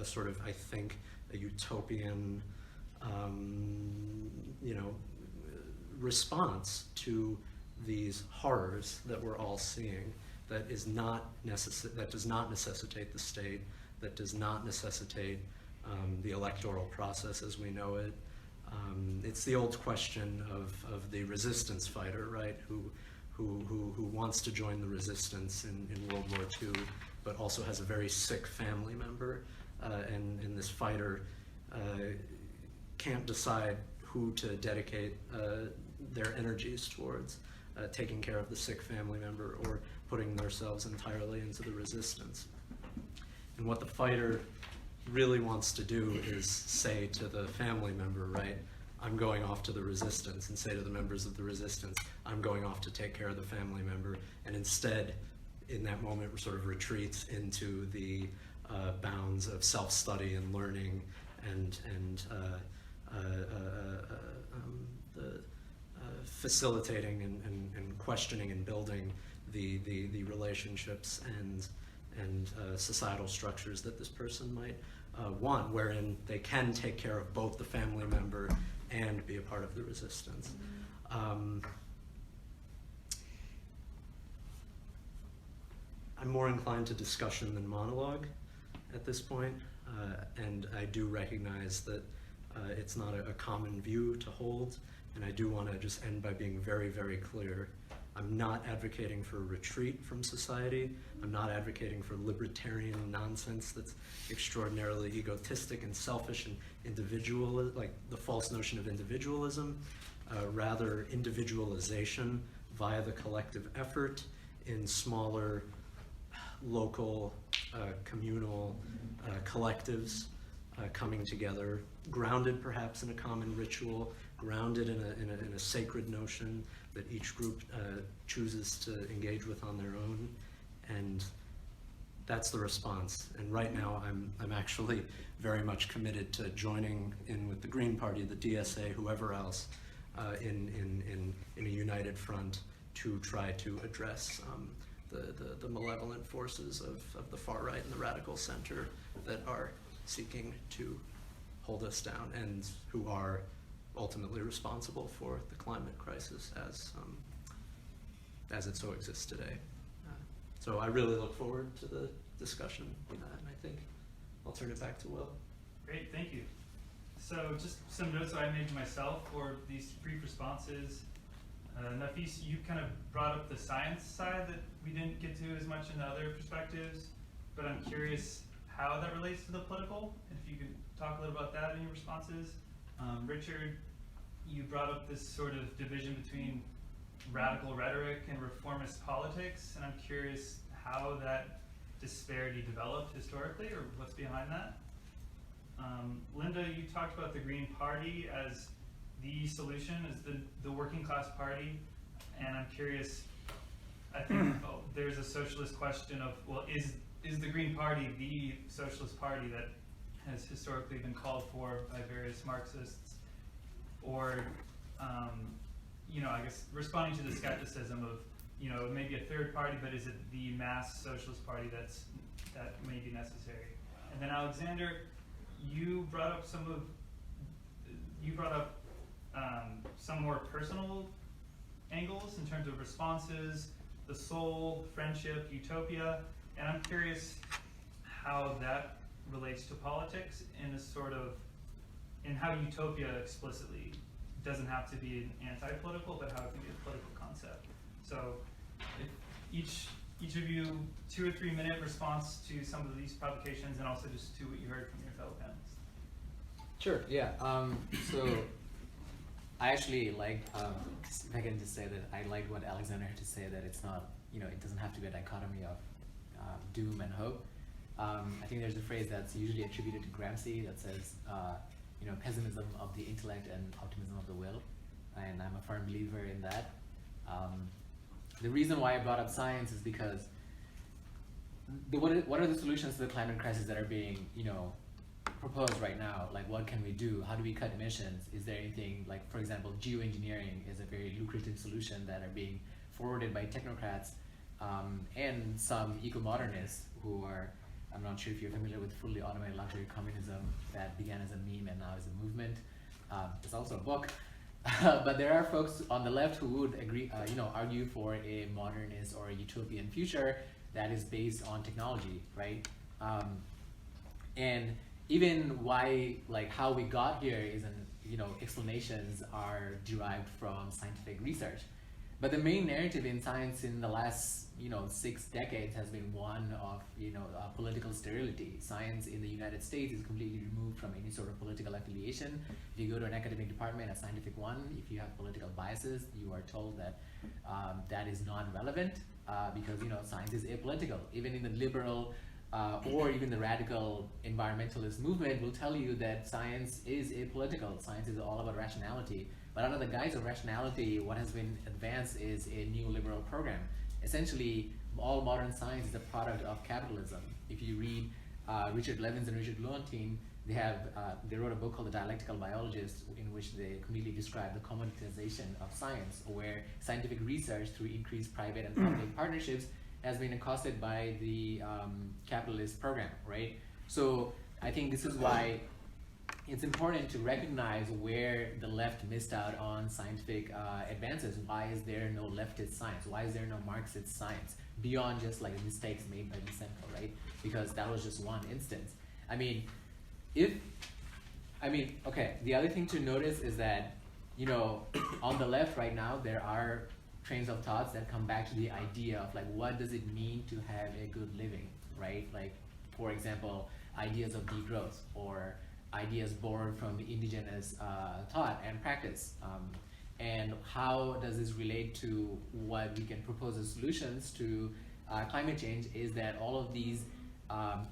a sort of, I think, a utopian, response to these horrors that we're all seeing. That does not necessitate the state, that does not necessitate the electoral process as we know it. It's the old question of the resistance fighter, right? Who wants to join the resistance in World War II, but also has a very sick family member, and this fighter can't decide who to dedicate their energies towards, taking care of the sick family member or putting themselves entirely into the resistance. And what the fighter really wants to do is say to the family member, right, I'm going off to the resistance, and say to the members of the resistance, I'm going off to take care of the family member, and instead, in that moment, sort of retreats into the bounds of self-study and learning and the facilitating and questioning and building the relationships and societal structures that this person might want, wherein they can take care of both the family member and be a part of the resistance. I'm more inclined to discussion than monologue at this point, and I do recognize that it's not a common view to hold, and I do want to just end by being very, very clear. I'm not advocating for a retreat from society. I'm not advocating for libertarian nonsense that's extraordinarily egotistic and selfish and individual, like the false notion of individualism. Rather, individualization via the collective effort in smaller, local, communal collectives coming together, grounded perhaps in a common ritual, grounded in a sacred notion that each group chooses to engage with on their own, and that's the response. And right now, I'm actually very much committed to joining in with the Green Party, the DSA, whoever else, in a united front to try to address the malevolent forces of the far right and the radical center that are seeking to hold us down and who are ultimately responsible for the climate crisis as it so exists today. So I really look forward to the discussion, and I think I'll turn it back to Will. Great, thank you. So just some notes I made myself for these brief responses. Nafis, you kind of brought up the science side that we didn't get to as much in the other perspectives, but I'm curious how that relates to the political, and if you could talk a little about that in your responses. Richard, you brought up this sort of division between radical rhetoric and reformist politics, and I'm curious how that disparity developed historically, or what's behind that. Linda, you talked about the Green Party as the solution, as the working class party, and I'm curious, I think there's a socialist question of, well, is the Green Party the socialist party that has historically been called for by various Marxists, or I guess responding to the skepticism of, maybe a third party, but is it the mass socialist party that may be necessary? And then Alexander, you brought up some more personal angles in terms of responses, the soul, friendship, utopia, and I'm curious how that relates to politics in a sort of, in how utopia explicitly doesn't have to be an anti-political, but how it can be a political concept. So if each of you 2 or 3 minute response to some of these publications, and also just to what you heard from your fellow panelists. Sure, yeah. So I actually liked, if I can just say that I liked what Alexander had to say, that it's not, it doesn't have to be a dichotomy of doom and hope. I think there's a phrase that's usually attributed to Gramsci that says, pessimism of the intellect and optimism of the will. And I'm a firm believer in that. The reason why I brought up science is because what are the solutions to the climate crisis that are being, proposed right now? Like, what can we do? How do we cut emissions? Is there anything, like, for example, geoengineering is a very lucrative solution that are being forwarded by technocrats and some eco-modernists who are, I'm not sure if you're familiar with fully automated luxury communism that began as a meme and now is a movement. It's also a book. But there are folks on the left who would agree, argue for a modernist or a utopian future that is based on technology, right? And even why, how we got here isn't, explanations are derived from scientific research. But the main narrative in science in the last, 6 decades has been one of, political sterility. Science in the United States is completely removed from any sort of political affiliation. If you go to an academic department, a scientific one, if you have political biases, you are told that that is not relevant because, science is apolitical. Even in the liberal or even the radical environmentalist movement will tell you that science is apolitical. Science is all about rationality. But under the guise of rationality, what has been advanced is a neoliberal program. Essentially, all modern science is a product of capitalism. If you read Richard Levins and Richard Lowenstein, they wrote a book called The Dialectical Biologists, in which they completely describe the commoditization of science, where scientific research through increased private and public partnerships has been accosted by the capitalist program, right? So I think this is why it's important to recognize where the left missed out on scientific advances. Why is there no leftist science? Why is there no Marxist science? Beyond just like mistakes made by the central, right? Because that was just one instance. Okay, the other thing to notice is that, on the left right now, there are trains of thoughts that come back to the idea of what does it mean to have a good living, right? Like, for example, ideas of degrowth or ideas borrowed from indigenous thought and practice. And how does this relate to what we can propose as solutions to climate change is that all of these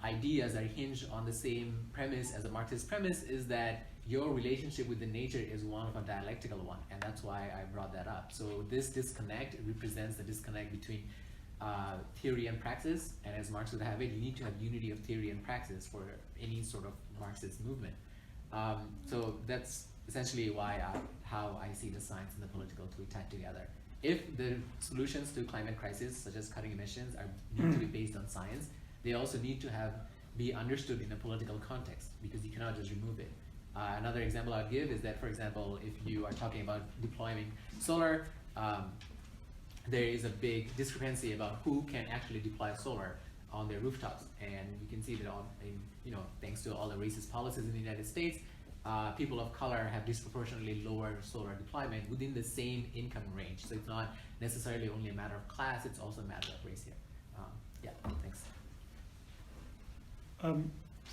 ideas are hinged on the same premise as a Marxist premise, is that your relationship with the nature is one of a dialectical one, and that's why I brought that up. So this disconnect represents the disconnect between theory and praxis, and as Marx would have it, you need to have unity of theory and praxis for any sort of Marxist movement. So that's essentially how I see the science and the political to be tied together. If the solutions to climate crisis, such as cutting emissions, need to be based on science, they also need to be understood in a political context, because you cannot just remove it. Another example I'd give is that, for example, if you are talking about deploying solar, there is a big discrepancy about who can actually deploy solar on their rooftops. And you can see that thanks to all the racist policies in the United States, people of color have disproportionately lower solar deployment within the same income range. So it's not necessarily only a matter of class, it's also a matter of race here. Yeah, thanks.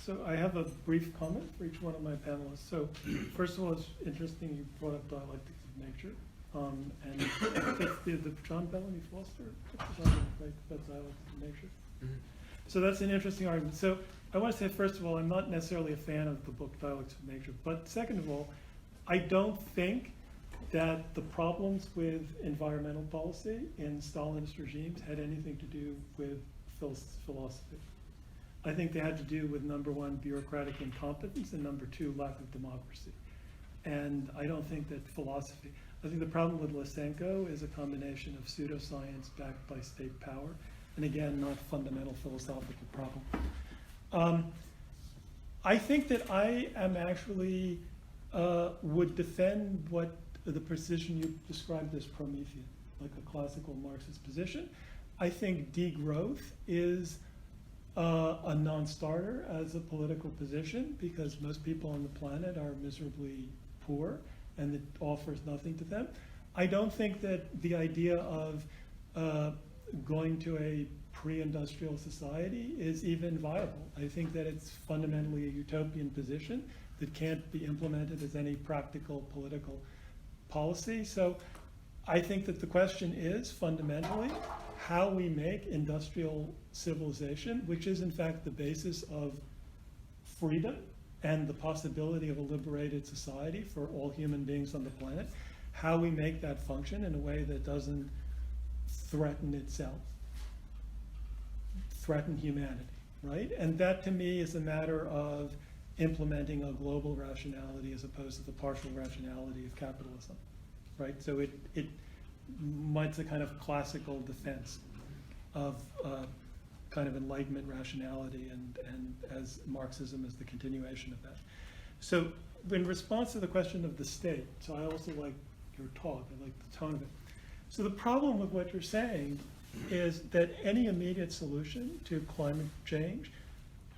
So I have a brief comment for each one of my panelists. So first of all, it's interesting you brought up dialectics of nature. And that's the John Bellamy Foster, right, about dialectics of nature. Mm-hmm. So that's an interesting argument. So I want to say, first of all, I'm not necessarily a fan of the book Dialectics of Nature. But second of all, I don't think that the problems with environmental policy in Stalinist regimes had anything to do with philosophy. I think they had to do with, number one, bureaucratic incompetence, and number two, lack of democracy. And I don't think that philosophy, I think the problem with Lysenko is a combination of pseudoscience backed by state power, and again, not fundamental philosophical problem. I think that I am actually, would defend what the position you described as Promethean, like a classical Marxist position. I think degrowth is a non-starter as a political position because most people on the planet are miserably poor and it offers nothing to them. I don't think that the idea of going to a pre-industrial society is even viable. I think that it's fundamentally a utopian position that can't be implemented as any practical political policy. So I think that the question is fundamentally how we make industrial civilization, which is in fact the basis of freedom and the possibility of a liberated society for all human beings on the planet, how we make that function in a way that doesn't threaten itself, threaten humanity, right? And that to me is a matter of implementing a global rationality as opposed to the partial rationality of capitalism, right? So it's a kind of classical defense of kind of Enlightenment rationality and as Marxism is the continuation of that. So in response to the question of the state, so I also like your talk, I like the tone of it. So the problem with what you're saying is that any immediate solution to climate change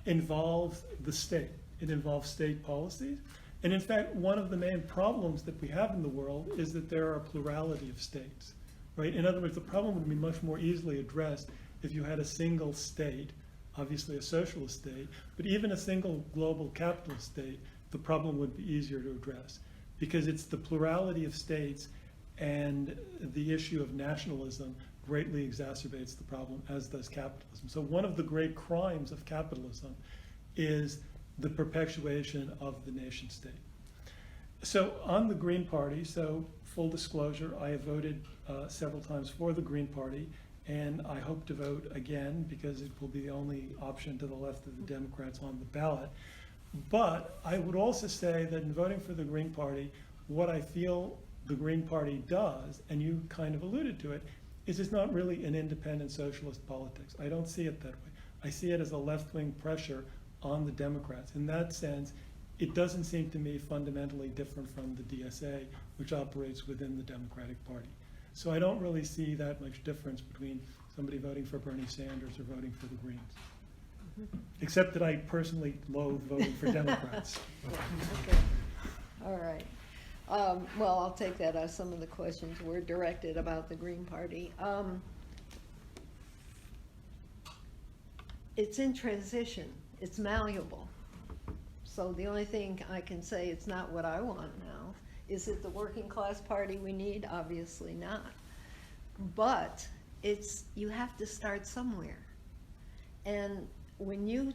involves the state. It involves state policies. And in fact, one of the main problems that we have in the world is that there are a plurality of states, right? In other words, the problem would be much more easily addressed if you had a single state, obviously a socialist state, but even a single global capitalist state, the problem would be easier to address because it's the plurality of states and the issue of nationalism greatly exacerbates the problem, as does capitalism. So one of the great crimes of capitalism is the perpetuation of the nation state. So on the Green Party, so full disclosure, I have voted several times for the Green Party, and I hope to vote again because it will be the only option to the left of the Democrats on the ballot. But I would also say that in voting for the Green Party, what I feel the Green Party does, and you kind of alluded to it, is it's not really an independent socialist politics. I don't see it that way. I see it as a left-wing pressure on the Democrats. In that sense, it doesn't seem to me fundamentally different from the DSA, which operates within the Democratic Party. So I don't really see that much difference between somebody voting for Bernie Sanders or voting for the Greens. Except that I personally loathe voting for Democrats. Okay. All right. Well, I'll take that as some of the questions were directed about the Green Party. It's in transition. It's malleable. So the only thing I can say, it's not what I want now. Is it the working class party we need? Obviously not. But you have to start somewhere. And when you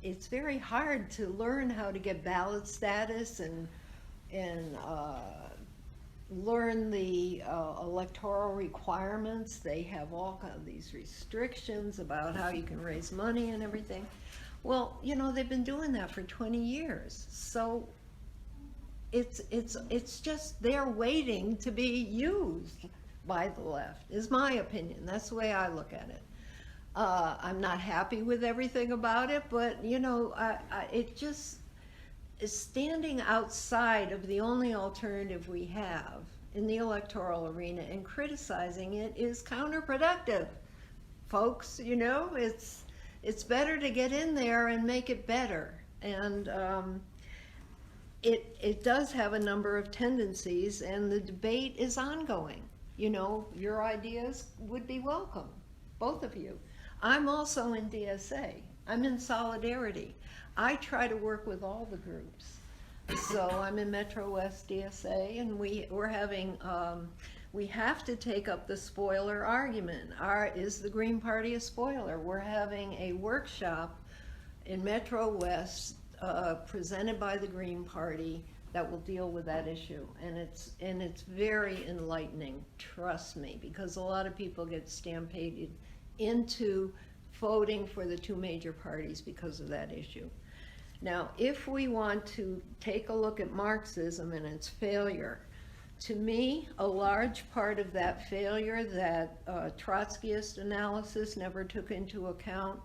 it's very hard to learn how to get ballot status and learn the electoral requirements. They have all kind of these restrictions about how you can raise money and everything. Well, you know, they've been doing that for 20 years. So it's just they're waiting to be used by the left, is my opinion. That's the way I look at it. I'm not happy with everything about it, but you know, it just is standing outside of the only alternative we have in the electoral arena and criticizing it is counterproductive, folks. You know, it's better to get in there and make it better. And it does have a number of tendencies, and the debate is ongoing. You know, your ideas would be welcome, both of you. I'm also in DSA. I'm in Solidarity. I try to work with all the groups. So I'm in Metro West DSA, and we're having, we have to take up the spoiler argument. Is the Green Party a spoiler? We're having a workshop in Metro West presented by the Green Party that will deal with that issue. And it's very enlightening, trust me, because a lot of people get stampeded into voting for the two major parties because of that issue. Now, if we want to take a look at Marxism and its failure, to me, a large part of that failure that Trotskyist analysis never took into account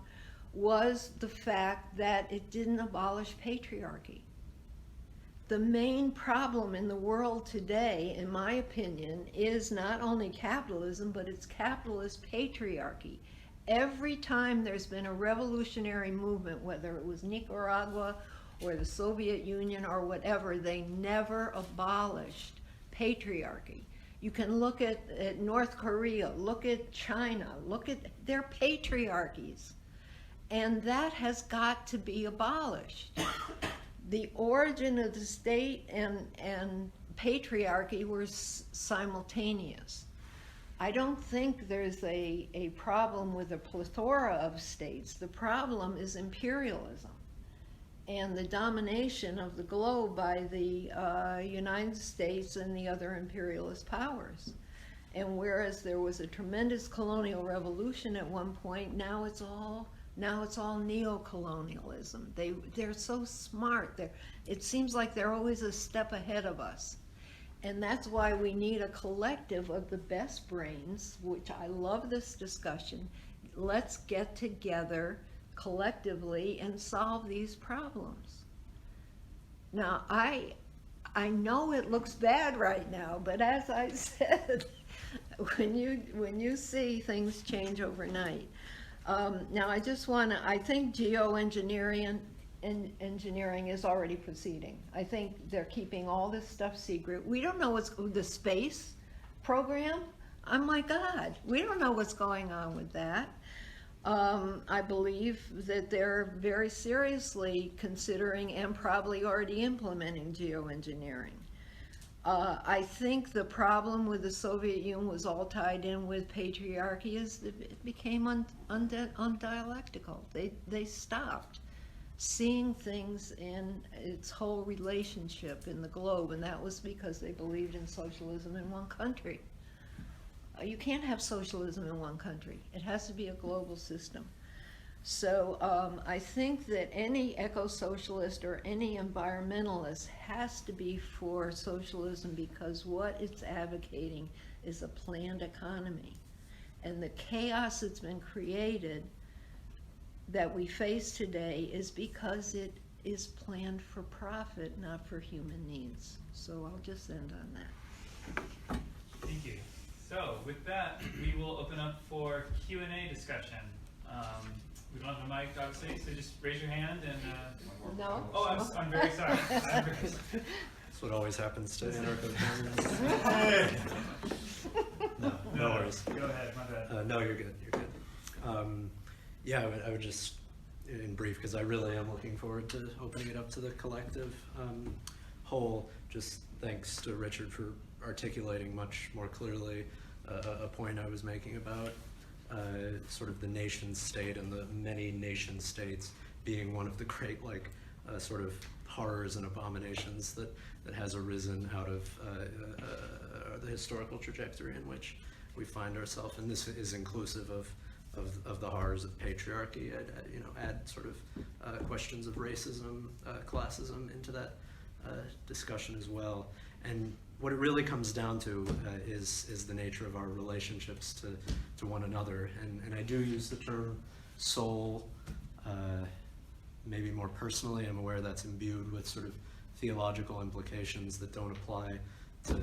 was the fact that it didn't abolish patriarchy. The main problem in the world today, in my opinion, is not only capitalism, but it's capitalist patriarchy. Every time there's been a revolutionary movement, whether it was Nicaragua or the Soviet Union or whatever, they never abolished patriarchy. You can look at North Korea, look at China, look at their patriarchies. And that has got to be abolished. The origin of the state and patriarchy were simultaneous. I don't think there's a problem with a plethora of states. The problem is imperialism and the domination of the globe by the United States and the other imperialist powers. And whereas there was a tremendous colonial revolution at one point, now it's all neo-colonialism. They're so smart. It seems like they're always a step ahead of us. And that's why we need a collective of the best brains, which I love this discussion. Let's get together collectively and solve these problems. Now, I know it looks bad right now, but as I said, when you see things change overnight. Now, I just want to, I think geoengineering engineering is already proceeding. I think they're keeping all this stuff secret. We don't know what's the space program. Oh my God, we don't know what's going on with that. I believe that they're very seriously considering and probably already implementing geoengineering. I think the problem with the Soviet Union was all tied in with patriarchy is that it became undialectical. They stopped seeing things in its whole relationship in the globe, and that was because they believed in socialism in one country. You can't have socialism in one country. It has to be a global system. So I think that any eco-socialist or any environmentalist has to be for socialism, because what it's advocating is a planned economy. And the chaos that's been created that we face today is because it is planned for profit, not for human needs. So I'll just end on that. Thank you. So with that, we will open up for Q&A discussion. We don't have a mic, obviously, so just raise your hand and... No? Oh, I'm very sorry. That's what always happens to anarcho-communists. No worries. Go ahead, my bad. No, you're good. Yeah, I would just, in brief, because I really am looking forward to opening it up to the collective whole. Just thanks to Richard for articulating much more clearly a point I was making about sort of the nation state and the many nation states being one of the great sort of horrors and abominations that has arisen out of the historical trajectory in which we find ourselves. And this is inclusive of the horrors of patriarchy. Add sort of questions of racism, classism into that discussion as well. And what it really comes down to is the nature of our relationships to one another. And I do use the term soul, maybe more personally. I'm aware that's imbued with sort of theological implications that don't apply to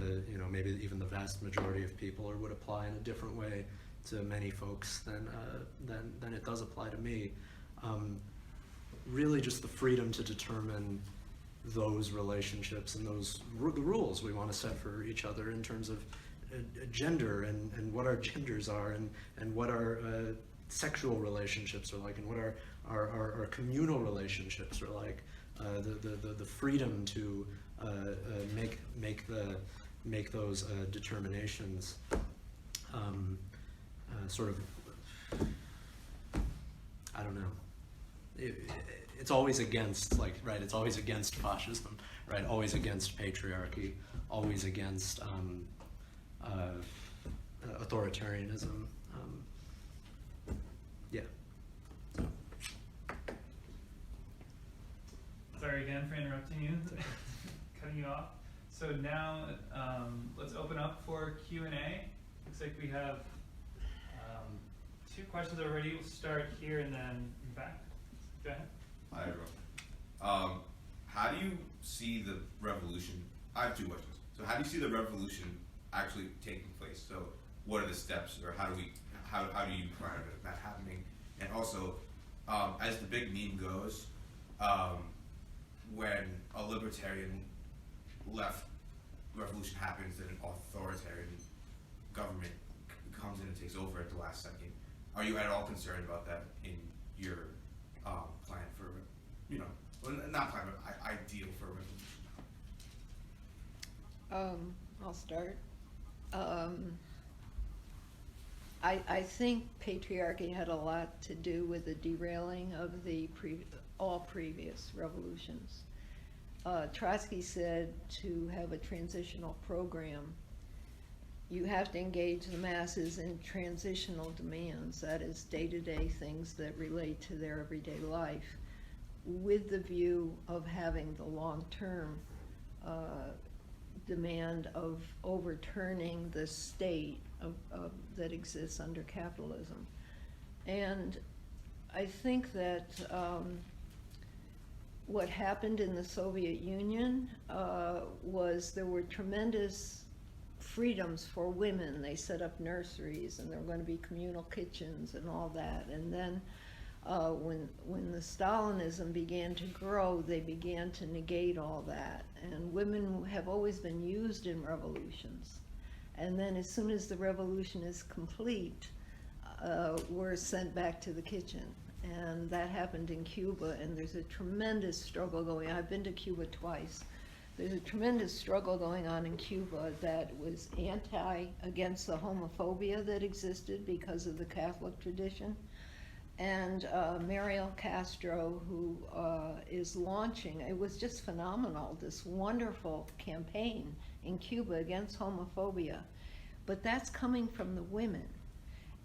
maybe even the vast majority of people, or would apply in a different way to many folks than it does apply to me. Really just the freedom to determine those relationships and the rules we want to set for each other in terms of gender and what our genders are and what our sexual relationships are like, and what our communal relationships are like. The freedom to make those determinations. Sort of, I don't know. It's always against, right? It's always against fascism, right? Always against patriarchy, always against authoritarianism. Yeah. Sorry again for interrupting you, cutting you off. So now let's open up for Q&A. Looks like we have 2 questions already. We'll start here and then in back. Go ahead. Hi, everyone. How do you see the revolution? I have 2 questions. So how do you see the revolution actually taking place? So what are the steps, or how do you plan on that happening? And also, as the big meme goes, when a libertarian left revolution happens and an authoritarian government comes in and takes over at the last second, are you at all concerned about that in your plan for, well, not plan, but ideal for a revolution? I'll start. I think patriarchy had a lot to do with the derailing of all previous revolutions. Trotsky said to have a transitional program, you have to engage the masses in transitional demands, that is day-to-day things that relate to their everyday life, with the view of having the long-term demand of overturning the state that exists under capitalism. And I think that what happened in the Soviet Union was there were tremendous freedoms for women. They set up nurseries, and there were going to be communal kitchens and all that. And then when the Stalinism began to grow, they began to negate all that. And women have always been used in revolutions. And then as soon as the revolution is complete, we're sent back to the kitchen. And that happened in Cuba, and there's a tremendous struggle going on. I've been to Cuba twice. There's a tremendous struggle going on in Cuba that was against the homophobia that existed because of the Catholic tradition. And Mariel Castro, who is launching, it was just phenomenal, this wonderful campaign in Cuba against homophobia. But that's coming from the women.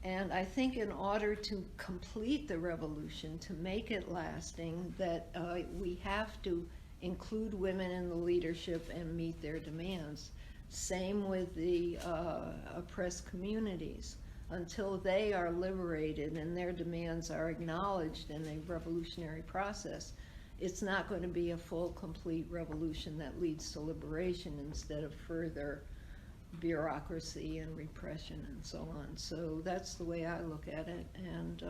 And I think in order to complete the revolution, to make it lasting, that we have to include women in the leadership and meet their demands. Same with the oppressed communities. Until they are liberated and their demands are acknowledged in a revolutionary process, it's not going to be a full, complete revolution that leads to liberation instead of further bureaucracy and repression and so on. So that's the way I look at it, and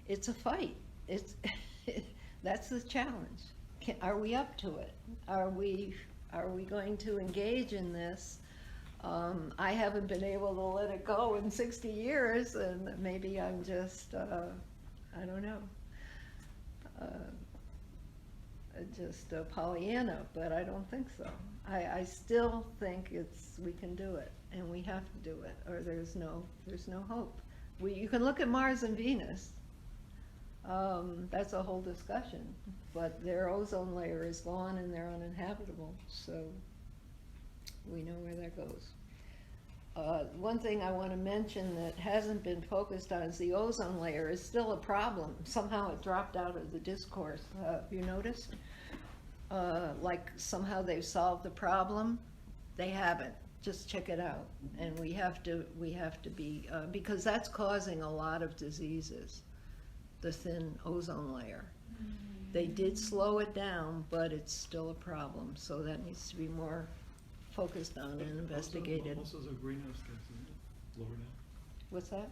it's a fight. That's the challenge. Are we up to it? Are we going to engage in this? I haven't been able to let it go in 60 years, and maybe I'm just, I don't know, just a Pollyanna, but I don't think so. I still think we can do it, and we have to do it, or there's no hope. You can look at Mars and Venus. That's a whole discussion, but their ozone layer is gone and they're uninhabitable, so we know where that goes. One thing I want to mention that hasn't been focused on is the ozone layer is still a problem. Somehow it dropped out of the discourse. Have you noticed? Like somehow they've solved the problem. They haven't. Just check it out. And we have to be, because that's causing a lot of diseases, the thin ozone layer. They did slow it down, but it's still a problem. So that needs to be more focused on and investigated. Also is a greenhouse gas, isn't it? Lower down. What's that?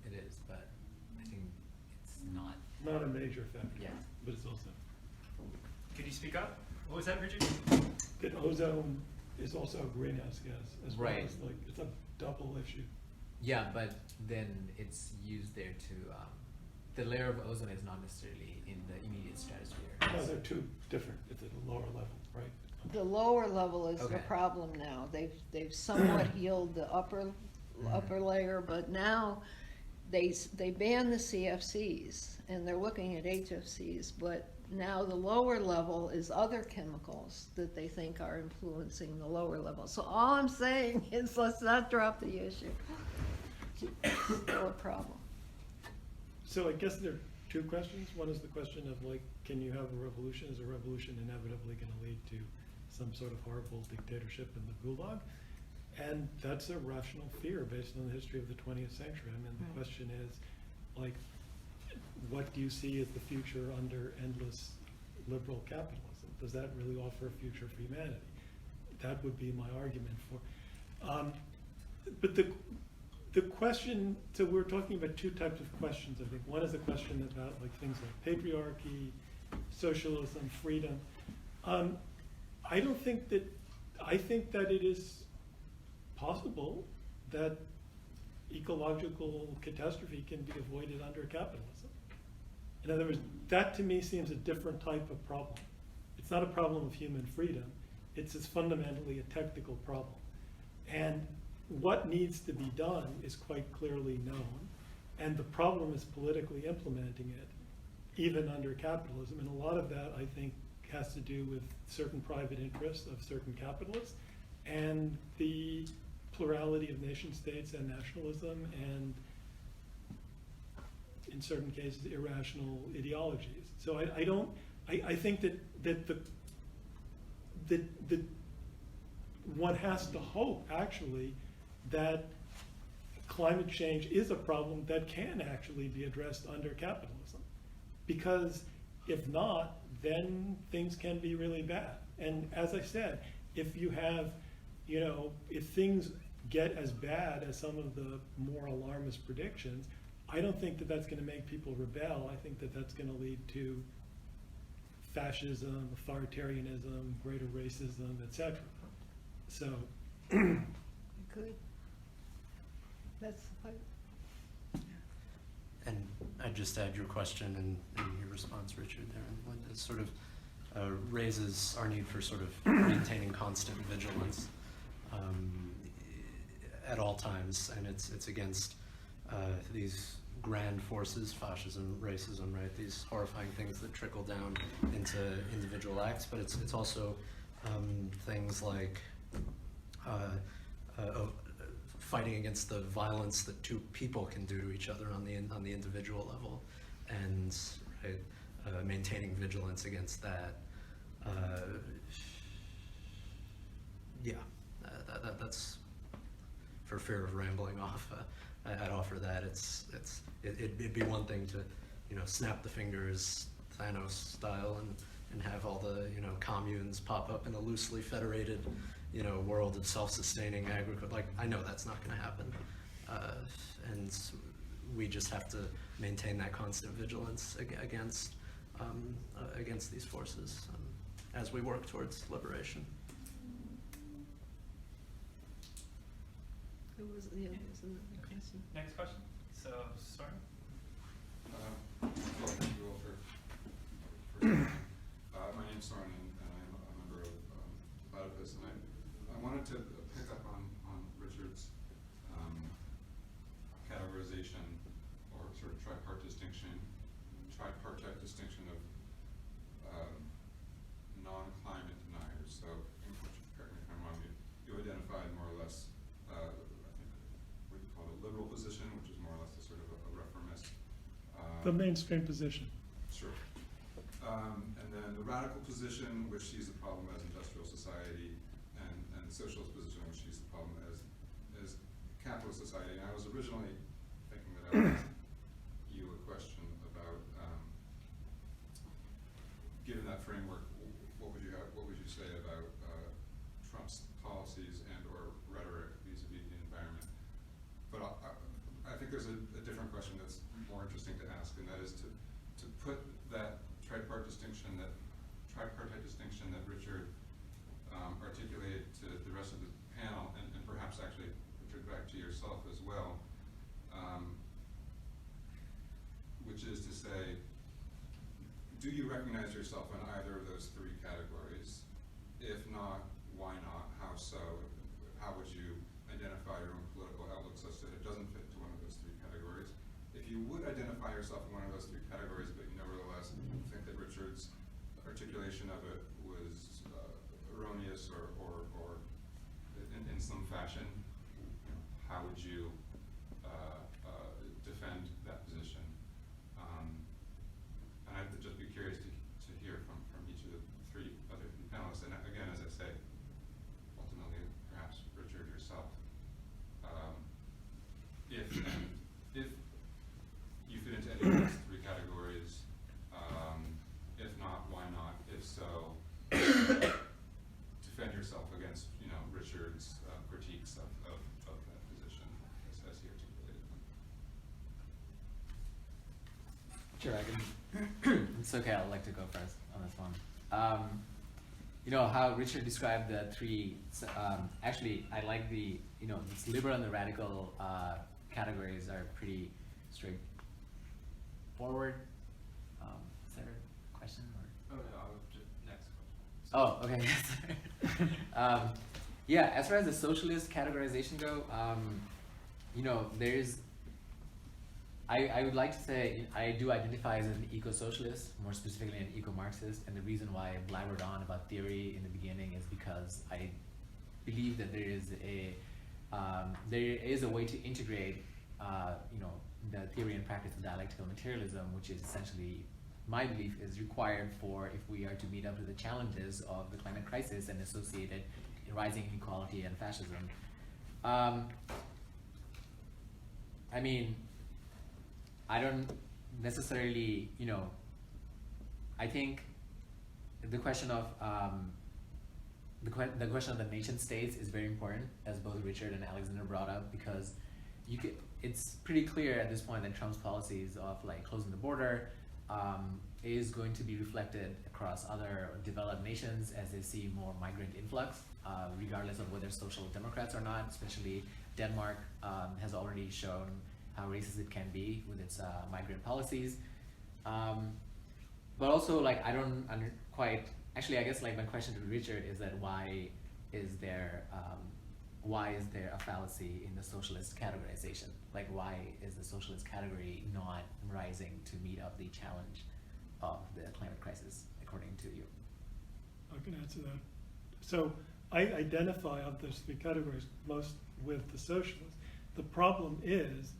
It is, but I think it's not. Not a major factor. Yeah. But it's also. Could you speak up? What was that, Richard? That ozone is also a greenhouse gas as well. Right. As it's a double issue. Yeah, but then it's used there to, the layer of ozone is not necessarily in the immediate stratosphere. No, they're two different. It's at a lower level, right? The lower level is Okay. the problem now. They've somewhat healed the upper layer, but now they banned the CFCs and they're looking at HFCs, but now the lower level is other chemicals that they think are influencing the lower level. So all I'm saying is let's not drop the issue. It's still a problem. So I guess there are two questions. One is the question of can you have a revolution? Is a revolution inevitably going to lead to some sort of horrible dictatorship in the gulag? And that's a rational fear based on the history of the 20th century. I mean, the question is, what do you see as the future under endless liberal capitalism? Does that really offer a future for humanity? That would be my argument for. But the question, so we're talking about two types of questions, I think. One is a question about like things like patriarchy, socialism, freedom. I don't think that, I think that it is possible that ecological catastrophe can be avoided under capitalism. In other words, that to me seems a different type of problem. It's not a problem of human freedom. It's fundamentally a technical problem. And what needs to be done is quite clearly known. And the problem is politically implementing it, even under capitalism. And a lot of that, I think, has to do with certain private interests of certain capitalists and the plurality of nation states and nationalism and, in certain cases, irrational ideologies. So I think that one has to hope, actually, that climate change is a problem that can actually be addressed under capitalism. Because if not, then things can be really bad. And as I said, if you have, if things get as bad as some of the more alarmist predictions, I don't think that that's going to make people rebel. I think that that's going to lead to fascism, authoritarianism, greater racism, etc. So. Good. That's the point. And I'd just add your question and your response, Richard, there. And it sort of raises our need for sort of maintaining constant vigilance at all times, and it's against these grand forces, fascism, racism, right? These horrifying things that trickle down into individual acts, but it's also things like fighting against the violence that two people can do to each other on the individual level, and right, maintaining vigilance against that. That's for fear of rambling off. I'd offer that it'd be one thing to snap the fingers Thanos style and have all the communes pop up in a loosely federated world of self-sustaining agriculture. Like, I know that's not going to happen, and we just have to maintain that constant vigilance against these forces as we work towards liberation. Who was another question? Next question. So, sorry. Thank you all for my name's Soren, and I'm a member of Platypus, and I wanted to pick up on Richard's categorization, or sort of tripartite distinction of non-climate deniers. So, correct me if I'm wrong, you identified more or less, I think, what you call a liberal position, which is more or less a sort of a reformist. The mainstream position. Sure. And then the radical position, which sees the problem as industrial society, and the socialist position, which sees the problem as capitalist society. And I was originally thinking that I would ask you a question about, given that framework, what would you say about Trump's policies and/or rhetoric vis-a-vis the environment? But I think there's a different question that's more interesting to ask, and that is to put that tripartite distinction that Richard articulated to the rest of the panel, and perhaps actually, Richard, back to yourself as well, which is to say, do you recognize yourself in either of those three categories? If not, why not? How so? How would you identify your own political outlook such that it doesn't fit into one of those three categories? If you would identify yourself in one of those three categories, but you nevertheless think that Richard's articulation of it was erroneous or in some fashion, how would you defend that position? And I'd just be curious to hear from each of the three other panelists. And again, as I say, ultimately, perhaps Richard yourself. If you fit into any of those three categories, if not, why not? If so, defend yourself against Richard's critiques of that position. Sure, I can. It's okay. I'd like to go first on this one. You know how Richard described the three. Actually, I like the this liberal and the radical categories are pretty straightforward. Is there a question or? Oh no, I would just next question. Oh, okay. Yeah, as far as the socialist categorization go, there's. I would like to say I do identify as an eco-socialist, more specifically an eco-Marxist, and the reason why I blabbered on about theory in the beginning is because I believe that there is a way to integrate, the theory and practice of dialectical materialism, which is essentially, my belief, is required for if we are to meet up to the challenges of the climate crisis and associated rising inequality and fascism. I don't necessarily, I think the question of the question of the nation states is very important, as both Richard and Alexander brought up, because it's pretty clear at this point that Trump's policies of like closing the border is going to be reflected across other developed nations as they see more migrant influx, regardless of whether social democrats or not. Especially Denmark has already shown how racist it can be with its migrant policies. But also, like, I don't quite, actually, I guess, like, my question to Richard is that why is there a fallacy in the socialist categorization? Like, why is the socialist category not rising to meet up the challenge of the climate crisis, according to you? I can answer that. So I identify of those three categories most with the socialists. The problem is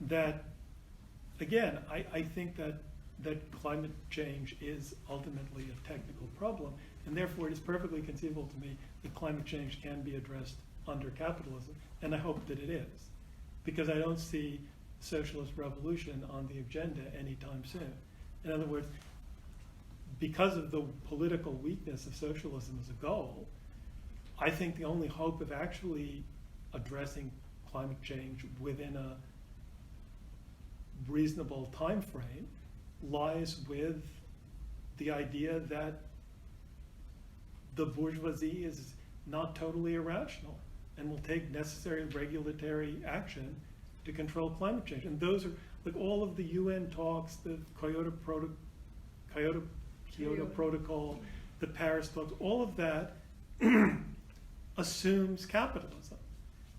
that, again, I think that climate change is ultimately a technical problem, and therefore it is perfectly conceivable to me that climate change can be addressed under capitalism, and I hope that it is, because I don't see socialist revolution on the agenda anytime soon. In other words, because of the political weakness of socialism as a goal, I think the only hope of actually addressing climate change within a reasonable time frame lies with the idea that the bourgeoisie is not totally irrational and will take necessary regulatory action to control climate change. And those are, like, all of the UN talks, the Kyoto Protocol, the Paris talks, all of that assumes capitalism.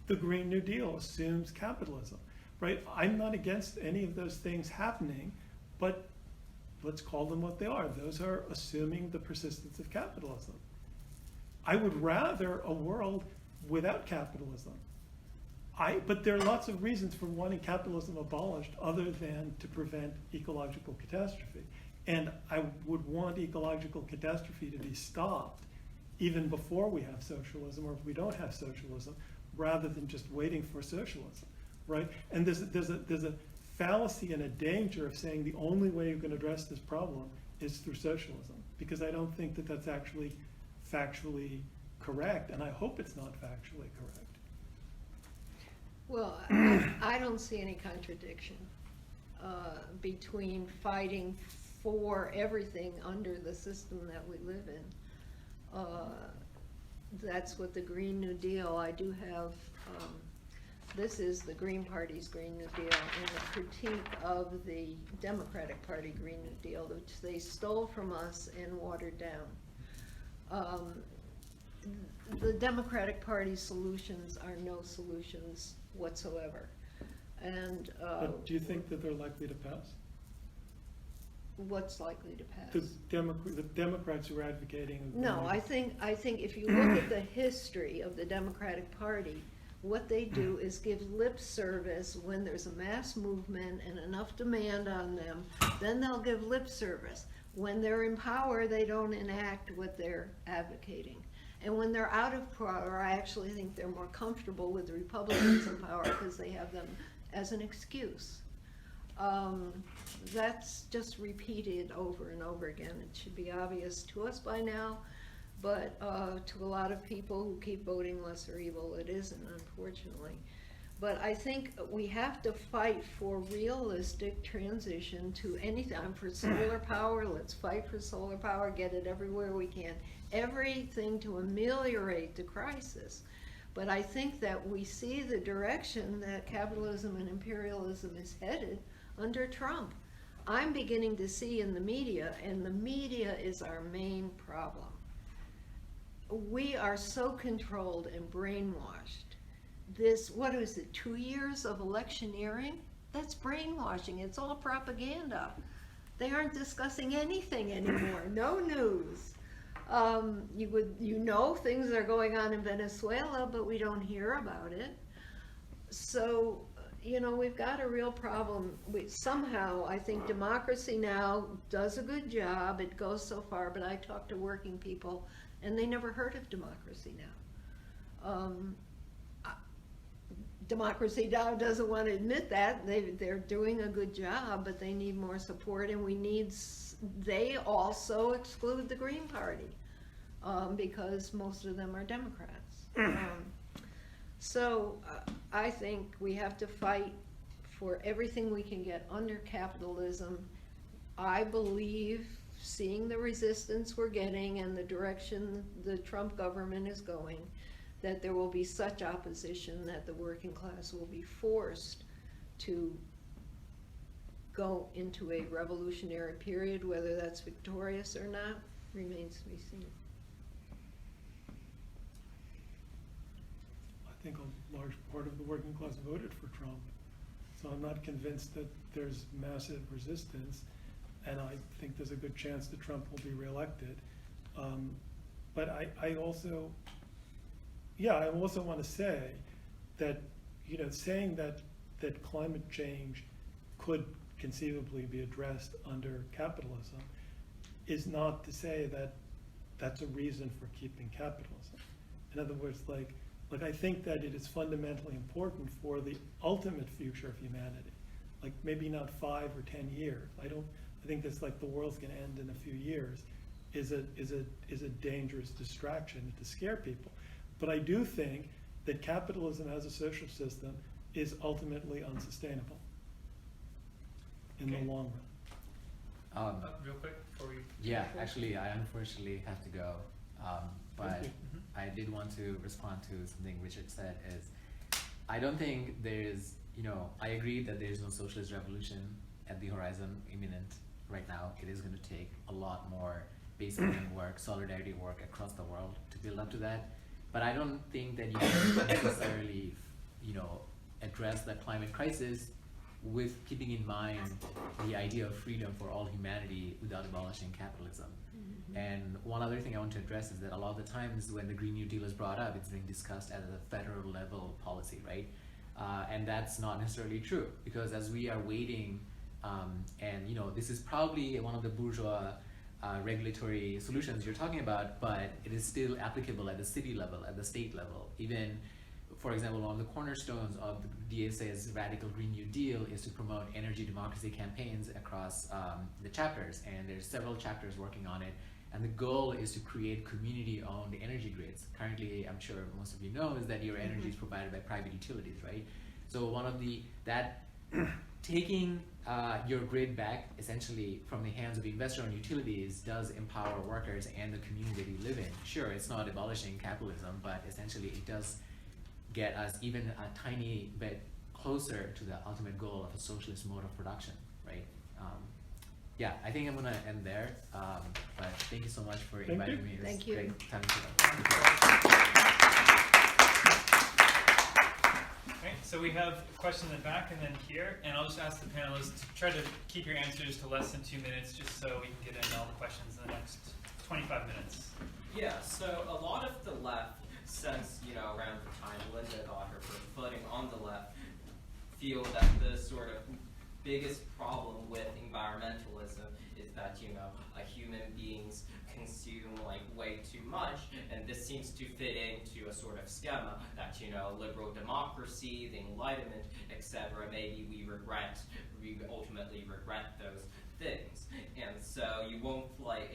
The Green New Deal assumes capitalism, right? I'm not against any of those things happening, but let's call them what they are. Those are assuming the persistence of capitalism. I would rather a world without capitalism. But there are lots of reasons for wanting capitalism abolished other than to prevent ecological catastrophe. And I would want ecological catastrophe to be stopped even before we have socialism, or if we don't have socialism, rather than just waiting for socialism, right? And there's a fallacy and a danger of saying the only way you can address this problem is through socialism, because I don't think that that's actually factually correct, and I hope it's not factually correct. Well, I don't see any contradiction between fighting for everything under the system that we live in. That's what the Green New Deal, I do have, this is the Green Party's Green New Deal and the critique of the Democratic Party Green New Deal, which they stole from us and watered down. The Democratic Party solutions are no solutions whatsoever. And but do you think that they're likely to pass? What's likely to pass? The Democrats who are advocating. No, I think if you look at the history of the Democratic Party, what they do is give lip service when there's a mass movement and enough demand on them, then they'll give lip service. When they're in power, they don't enact what they're advocating. And when they're out of power, I actually think they're more comfortable with the Republicans in power because they have them as an excuse. That's just repeated over and over again. It should be obvious to us by now, but to a lot of people who keep voting lesser evil, it isn't, unfortunately. But I think we have to fight for realistic transition to anything. I'm for solar power, let's fight for solar power, get it everywhere we can. Everything to ameliorate the crisis. But I think that we see the direction that capitalism and imperialism is headed under Trump. I'm beginning to see in the media, and the media is our main problem. We are so controlled and brainwashed. This, what is it, 2 years of electioneering? That's brainwashing, it's all propaganda. They aren't discussing anything anymore, no news. You know things are going on in Venezuela, but we don't hear about it. So, you know, we've got a real problem. Somehow, I think Democracy Now! Does a good job, it goes so far, but I talk to working people, and they never heard of Democracy Now! Democracy Now! Doesn't want to admit that. They're doing a good job, but they need more support, and they also exclude the Green Party because most of them are Democrats. So I think we have to fight for everything we can get under capitalism. I believe, seeing the resistance we're getting and the direction the Trump government is going, that there will be such opposition that the working class will be forced to go into a revolutionary period. Whether that's victorious or not remains to be seen. I think a large part of the working class voted for Trump, so I'm not convinced that there's massive resistance, and I think there's a good chance that Trump will be reelected. But I also want to say that, you know, saying that climate change could conceivably be addressed under capitalism is not to say that that's a reason for keeping capitalism. In other words, like I think that it is fundamentally important for the ultimate future of humanity, like maybe not 5 or 10 years. I think that's like the world's going to end in a few years, is a dangerous distraction to scare people. But I do think that capitalism as a social system is ultimately unsustainable in the long run. Real quick before we... Yeah, actually, I unfortunately have to go. But I did want to respond to something Richard said is, I don't think there's, you know, I agree that there's no socialist revolution at the horizon imminent right now. It is going to take a lot more basic work, solidarity work across the world to build up to that. But I don't think that you can necessarily, you know, address the climate crisis with keeping in mind the idea of freedom for all humanity without abolishing capitalism. And one other thing I want to address is that a lot of the times when the Green New Deal is brought up, it's being discussed at a federal level policy, right? And that's not necessarily true, because as we are waiting, and you know, this is probably one of the bourgeois regulatory solutions you're talking about, but it is still applicable at the city level, at the state level. Even, for example, one of the cornerstones of the DSA's Radical Green New Deal is to promote energy democracy campaigns across the chapters, and there's several chapters working on it. And the goal is to create community-owned energy grids. Currently, I'm sure most of you know, is that your energy is provided by private utilities, right? So one of taking your grid back essentially from the hands of investor-owned utilities does empower workers and the community that you live in. Sure, it's not abolishing capitalism, but essentially it does get us even a tiny bit closer to the ultimate goal of a socialist mode of production, right? Yeah, I think I'm gonna end there, but thank you so much for inviting me. Thank you. Great time Okay, so we have a question in the back and then here, and I'll just ask the panelists to try to keep your answers to less than 2 minutes, just so we can get into all the questions in the next 25 minutes. Yeah, so a lot of the left, since, you know, around the time Linda got her footing on the left, feel that the sort of biggest problem with environmentalism is that, you know, human beings consume like way too much, and this seems to fit into a sort of schema that, you know, liberal democracy, the Enlightenment, etc. Maybe we ultimately regret those things, and so you won't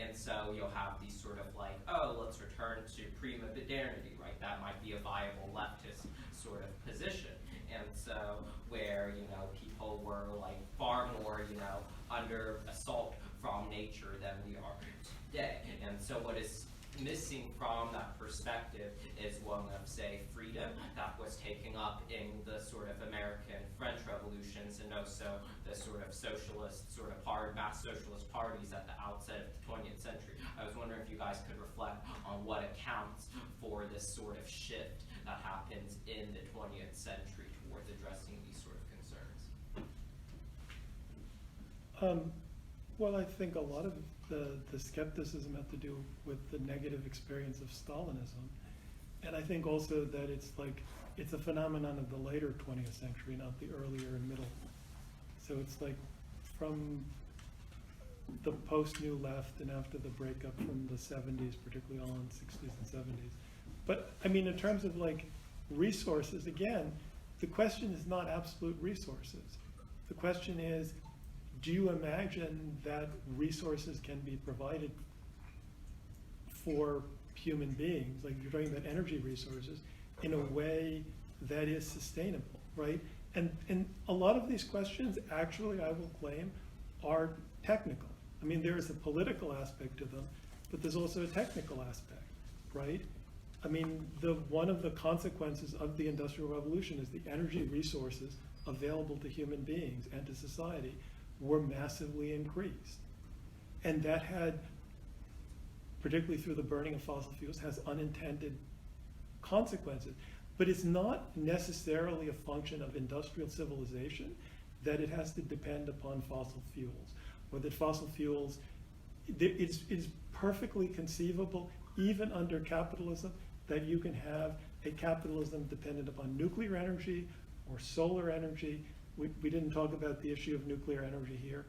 and so you'll have these sort of like, oh, let's return to prima modernity, right? That might be a viable leftist sort of position. And where, you know, people were like far more, you know, under assault from nature than we are today. And so what is missing from that perspective is one of, say, freedom that was taken up in the sort of American French revolutions, and also the sort of socialist, sort of mass socialist parties at the outset of the 20th century. I was wondering if you guys could reflect on what accounts for this sort of shift that happens in the 20th century towards addressing these sort of concerns. Well, I think a lot of the skepticism had to do with the negative experience of Stalinism. And I think also that it's a phenomenon of the later 20th century, not the earlier and middle. So it's like from the post-New Left and after the breakup from the 70s, particularly on 60s and 70s. But I mean, in terms of like resources, again, the question is not absolute resources. The question is, do you imagine that resources can be provided for human beings, like you're talking about energy resources, in a way that is sustainable, right? And a lot of these questions, actually, I will claim, are technical. I mean, there is a political aspect to them, but there's also a technical aspect, right? I mean, one of the consequences of the Industrial Revolution is the energy resources available to human beings and to society were massively increased. And that had, particularly through the burning of fossil fuels, has unintended consequences. But it's not necessarily a function of industrial civilization that it has to depend upon fossil fuels, or that fossil fuels, it is perfectly conceivable, even under capitalism, that you can have a capitalism dependent upon nuclear energy or solar energy. We didn't talk about the issue of nuclear energy here.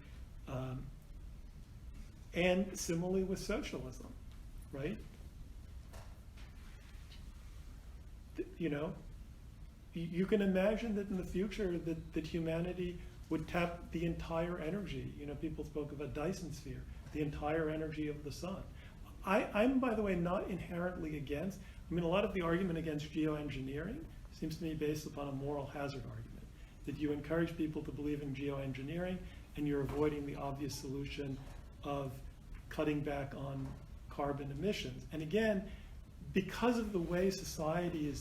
And similarly with socialism, right? You know, you can imagine that in the future that humanity would tap the entire energy. You know, people spoke of a Dyson sphere, the entire energy of the sun. I'm, by the way, not inherently against. I mean, a lot of the argument against geoengineering seems to me based upon a moral hazard argument, that you encourage people to believe in geoengineering and you're avoiding the obvious solution of cutting back on carbon emissions. And again, because of the way society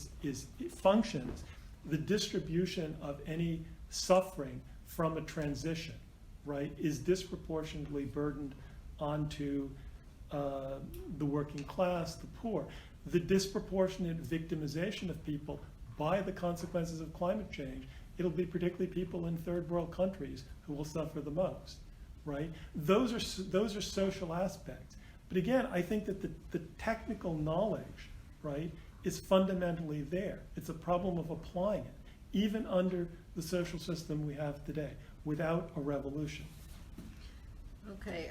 functions, the distribution of any suffering from a transition, right, is disproportionately burdened onto the working class, the poor. The disproportionate victimization of people by the consequences of climate change, it'll be particularly people in third world countries who will suffer the most, right? Those are social aspects. But again, I think that the technical knowledge, right, is fundamentally there. It's a problem of applying it, even under the social system we have today, without a revolution. Okay,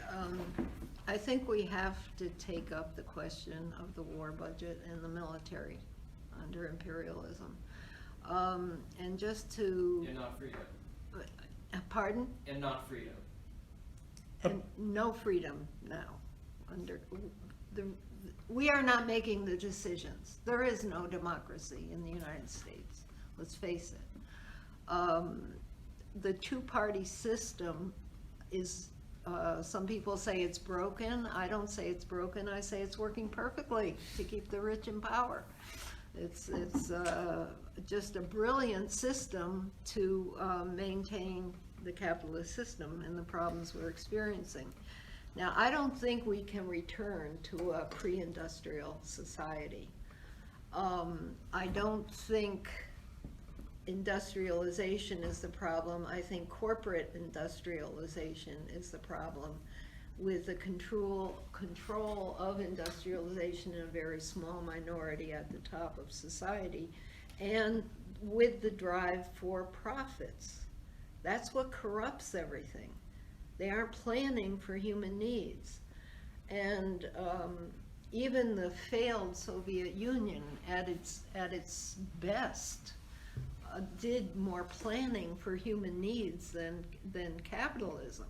I think we have to take up the question of the war budget and the military under imperialism. And just to... And not freedom. Pardon? And not freedom. And no freedom now. We are not making the decisions. There is no democracy in the United States, let's face it. The two-party system is, some people say it's broken. I don't say it's broken. I say it's working perfectly to keep the rich in power. It's just a brilliant system to maintain the capitalist system and the problems we're experiencing. Now, I don't think we can return to a pre-industrial society. I don't think industrialization is the problem. I think corporate industrialization is the problem, with the control of industrialization in a very small minority at the top of society, and with the drive for profits. That's what corrupts everything. They aren't planning for human needs. And even the failed Soviet Union at its best did more planning for human needs than capitalism.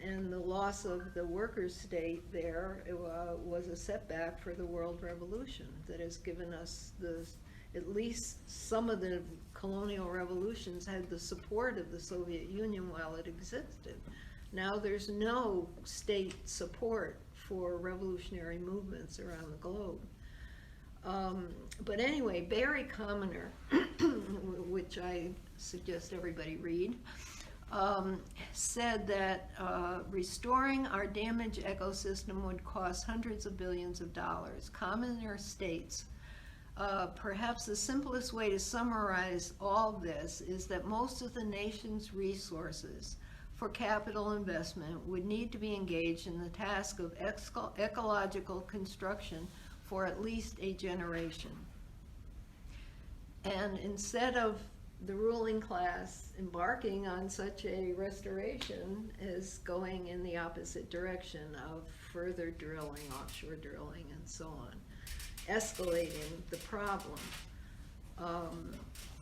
And the loss of the workers' state there was a setback for the world revolution that has given us the at least some of the colonial revolutions had the support of the Soviet Union while it existed. Now there's no state support for revolutionary movements around the globe. But anyway, Barry Commoner, which I suggest everybody read, said that restoring our damaged ecosystem would cost hundreds of billions of dollars. Commoner states, perhaps the simplest way to summarize all this is that most of the nation's resources for capital investment would need to be engaged in the task of ecological construction for at least a generation. And instead of the ruling class embarking on such a restoration is going in the opposite direction of further drilling, offshore drilling, and so on, escalating the problem.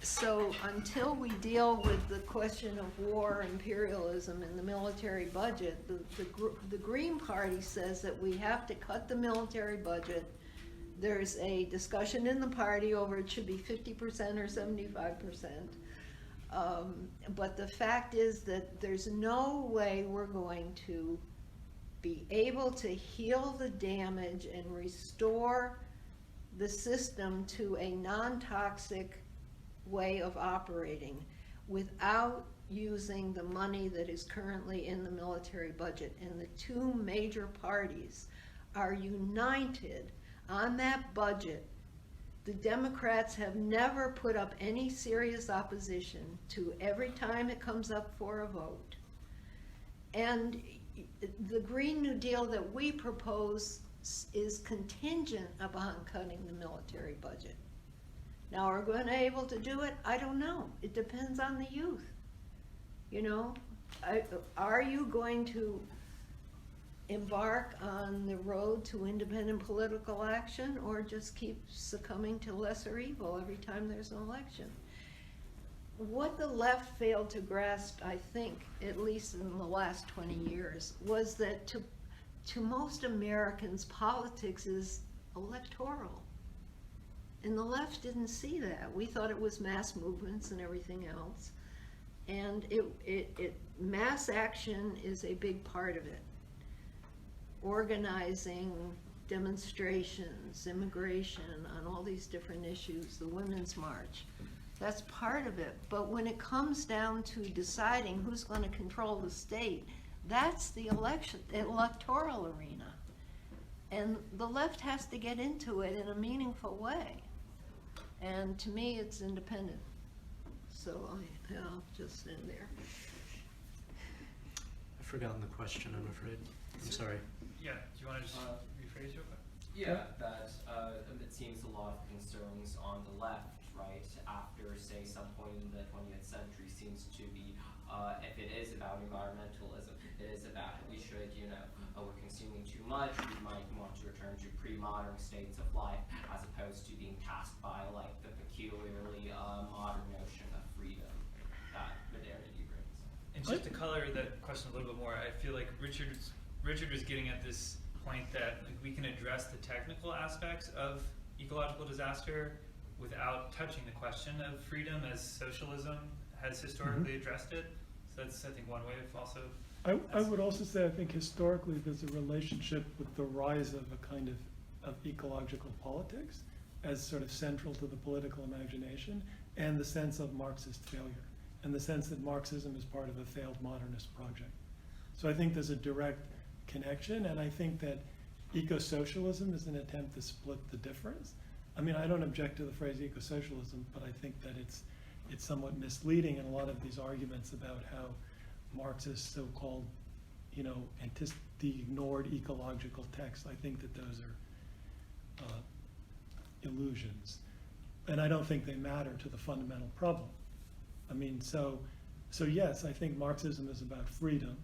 So until we deal with the question of war, imperialism, and the military budget, the Green Party says that we have to cut the military budget. There's a discussion in the party over it should be 50% or 75%. But the fact is that there's no way we're going to be able to heal the damage and restore the system to a non-toxic way of operating without using the money that is currently in the military budget. And the two major parties are united on that budget. The Democrats have never put up any serious opposition to every time it comes up for a vote. And the Green New Deal that we propose is contingent upon cutting the military budget. Now, are we going to be able to do it? I don't know. It depends on the youth. You know, are you going to embark on the road to independent political action, or just keep succumbing to lesser evil every time there's an election? What the left failed to grasp, I think, at least in the last 20 years, was that to most Americans, politics is electoral. And the left didn't see that. We thought it was mass movements and everything else. And mass action is a big part of it. Organizing demonstrations, immigration, on all these different issues, the Women's March, that's part of it. But when it comes down to deciding who's going to control the state, that's the electoral arena. And the left has to get into it in a meaningful way. And to me, it's independent. So I'll just end there. I've forgotten the question, I'm afraid. I'm sorry. Yeah, do you want to just rephrase your question? Yeah, that it seems a lot of concerns on the left, right, after, say, some point in the 20th century seems to be, if it is about environmentalism, it is about we should, we're consuming too much, we might want to return to pre-modern states of life, as opposed to being tasked by, like, the peculiarly modern notion of freedom that modernity brings. And just to color that question a little bit more, I feel like Richard was getting at this point that we can address the technical aspects of ecological disaster without touching the question of freedom, as socialism has historically addressed it. So that's, I think, one way of also... I would also say, I think historically there's a relationship with the rise of a kind of ecological politics as sort of central to the political imagination, and the sense of Marxist failure, and the sense that Marxism is part of a failed modernist project. So I think there's a direct connection, and I think that eco-socialism is an attempt to split the difference. I mean, I don't object to the phrase eco-socialism, but I think that it's somewhat misleading in a lot of these arguments about how Marxist so-called, the ignored ecological text. I think that those are illusions, and I don't think they matter to the fundamental problem. I mean, so yes, I think Marxism is about freedom.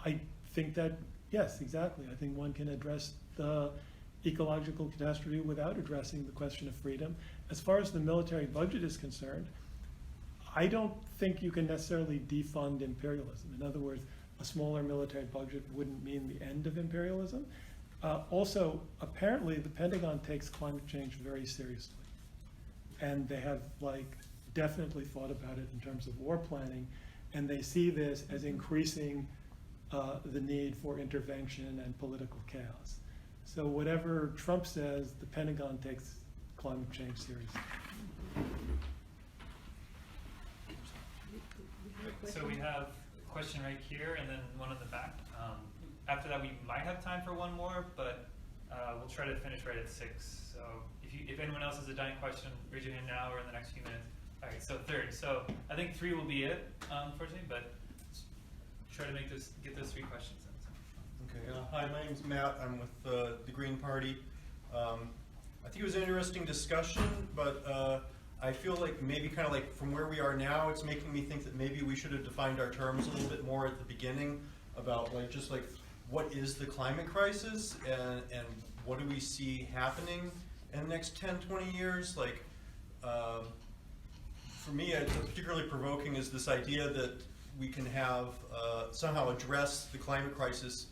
I think that, yes, exactly. I think one can address the ecological catastrophe without addressing the question of freedom. As far as the military budget is concerned, I don't think you can necessarily defund imperialism. In other words, a smaller military budget wouldn't mean the end of imperialism. Also, apparently, the Pentagon takes climate change very seriously. And they have, like, definitely thought about it in terms of war planning, and they see this as increasing the need for intervention and political chaos. So whatever Trump says, the Pentagon takes climate change seriously. So we have a question right here and then one in the back. After that, we might have time for one more, but we'll try to finish right at 6. So if anyone else has a dying question, raise your hand now or in the next few minutes. All right, so 3rd. So I think 3 will be it, unfortunately, but try to get those 3 questions in. Okay, hi, my name's Matt. I'm with the Green Party. I think it was an interesting discussion, but I feel like maybe kind of like from where we are now, it's making me think that maybe we should have defined our terms a little bit more at the beginning about like just like what is the climate crisis and what do we see happening in the next 10, 20 years? Like, for me, it's particularly provoking is this idea that we can have somehow address the climate crisis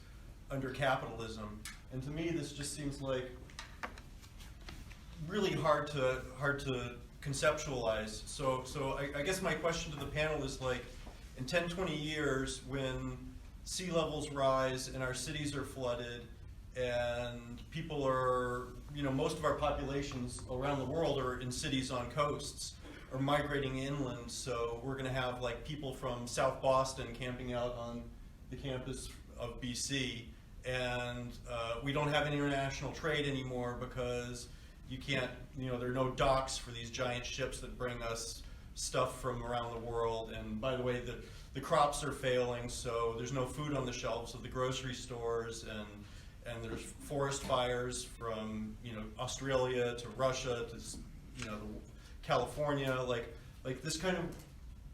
under capitalism. And to me, this just seems like really hard to conceptualize. So I guess my question to the panel is like, in 10, 20 years, when sea levels rise and our cities are flooded and people are, you know, most of our populations around the world are in cities on coasts or migrating inland, so we're gonna have like people from South Boston camping out on the campus of BC, and we don't have any international trade anymore because you can't, you know, there are no docks for these giant ships that bring us stuff from around the world. And by the way, the crops are failing, so there's no food on the shelves of the grocery stores, and there's forest fires from, you know, Australia to Russia to, you know, California. Like this kind of,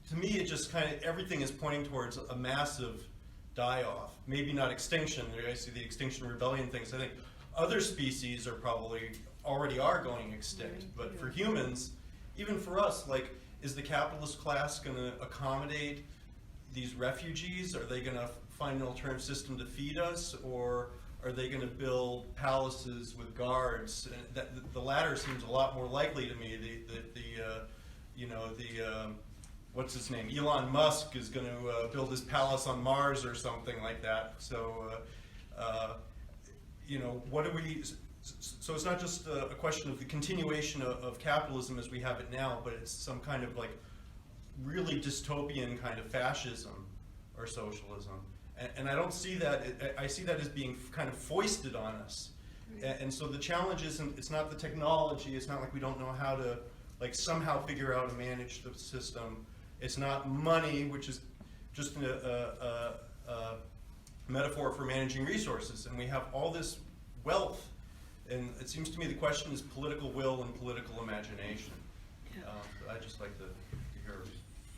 to me, it just kind of, everything is pointing towards a massive die-off. Maybe not extinction. I see the Extinction Rebellion things. I think other species are probably already are going extinct. But for humans, even for us, like, is the capitalist class going to accommodate these refugees? Are they going to find an alternative system to feed us, or are they going to build palaces with guards? The latter seems a lot more likely to me. What's his name? Elon Musk is going to build his palace on Mars or something like that. So, you know, what do we? So it's not just a question of the continuation of capitalism as we have it now, but it's some kind of like really dystopian kind of fascism or socialism. And I don't see that, I see that as being kind of foisted on us. And so the challenge isn't, it's not the technology, it's not like we don't know how to like somehow figure out and manage the system. It's not money, which is just a metaphor for managing resources. And we have all this wealth. And it seems to me the question is political will and political imagination. I'd just like to hear.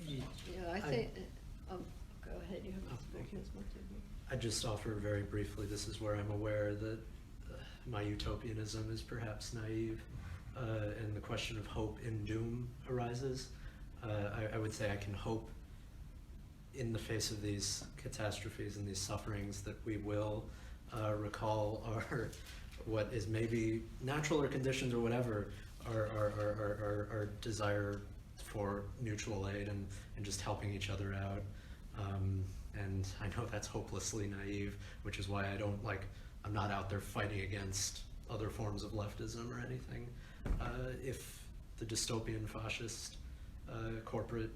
Yeah, I think, go ahead, you have spoken as much as me. I just offer very briefly, this is where I'm aware that my utopianism is perhaps naive, and the question of hope in doom arises. I would say I can hope in the face of these catastrophes and these sufferings that we will recall our what is maybe natural or conditions or whatever, our desire for mutual aid and just helping each other out. And I know that's hopelessly naive, which is why I don't I'm not out there fighting against other forms of leftism or anything. If the dystopian fascist corporate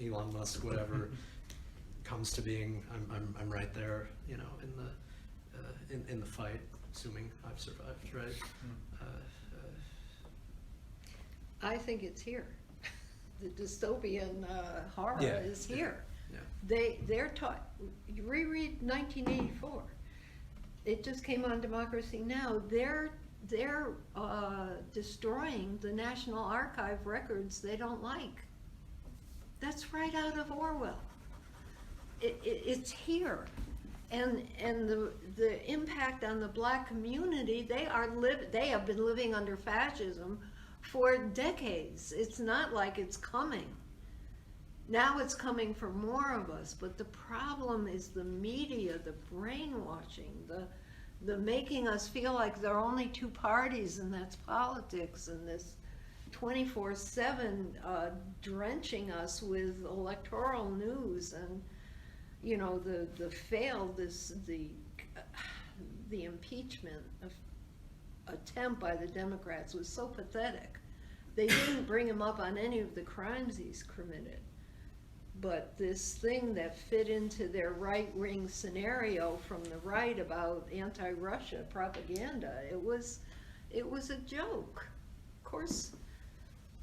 Elon Musk, whatever, comes to being, I'm right there, you know, in the fight, assuming I've survived, right? I think it's here. The dystopian horror is here. Yeah. They're taught. You reread 1984. It just came on Democracy Now. They're destroying the National Archive records they don't like. That's right out of Orwell. It's here. And the impact on the black community, they have been living under fascism for decades. It's not like it's coming. Now it's coming for more of us, but the problem is the media, the brainwashing, the making us feel like there are only two parties, and that's politics, and this 24/7 drenching us with electoral news, and you know, the impeachment attempt by the Democrats was so pathetic. They didn't bring him up on any of the crimes he's committed. But this thing that fit into their right-wing scenario from the right about anti-Russia propaganda, it was a joke. Of course,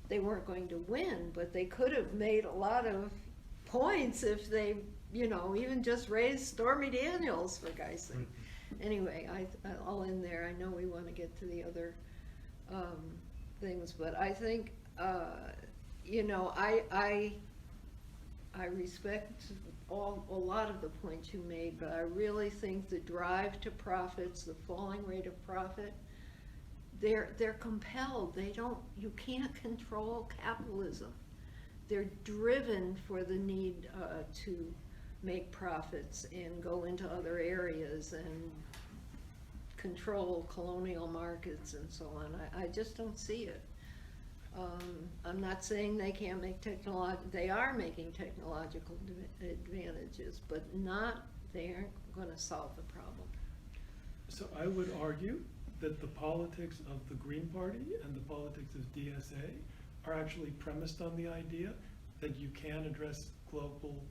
they weren't going to win, but they could have made a lot of points if they, you know, even just raised Stormy Daniels, for God's sake. Anyway, I'll end there. I know we want to get to the other things, but I think, you know, I respect a lot of the points you made, but I really think the drive to profits, the falling rate of profit, they're compelled. You can't control capitalism. They're driven for the need to make profits and go into other areas and control colonial markets and so on. I just don't see it. I'm not saying they can't make they are making technological advantages, but they aren't going to solve the problem. So I would argue that the politics of the Green Party and the politics of DSA are actually premised on the idea that you can address global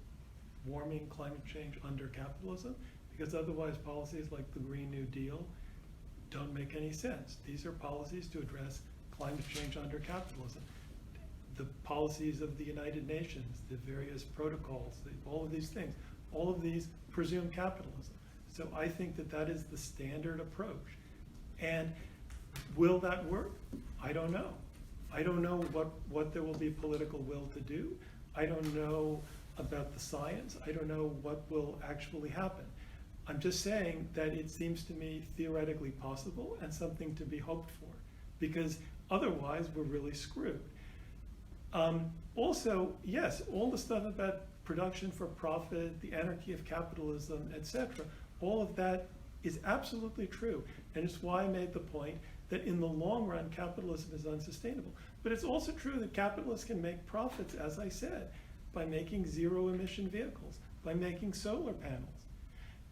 warming, climate change under capitalism, because otherwise policies like the Green New Deal don't make any sense. These are policies to address climate change under capitalism. The policies of the United Nations, the various protocols, all of these things, all of these presume capitalism. So I think that is the standard approach. And will that work? I don't know. I don't know what there will be political will to do. I don't know about the science. I don't know what will actually happen. I'm just saying that it seems to me theoretically possible and something to be hoped for, because otherwise we're really screwed. Also, yes, all the stuff about production for profit, the anarchy of capitalism, etc., all of that is absolutely true. And it's why I made the point that in the long run, capitalism is unsustainable. But it's also true that capitalists can make profits, as I said, by making zero-emission vehicles, by making solar panels.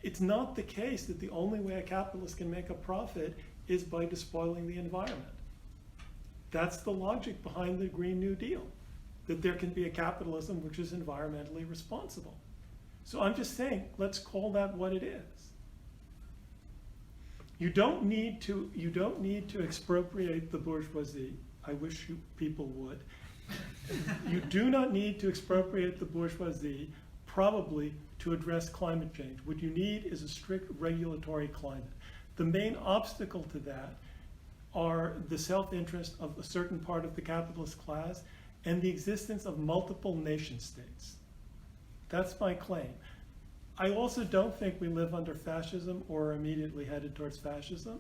It's not the case that the only way a capitalist can make a profit is by despoiling the environment. That's the logic behind the Green New Deal, that there can be a capitalism which is environmentally responsible. So I'm just saying, let's call that what it is. You don't need to expropriate the bourgeoisie. I wish people would. You do not need to expropriate the bourgeoisie, probably, to address climate change. What you need is a strict regulatory climate. The main obstacle to that are the self-interest of a certain part of the capitalist class and the existence of multiple nation states. That's my claim. I also don't think we live under fascism or are immediately headed towards fascism.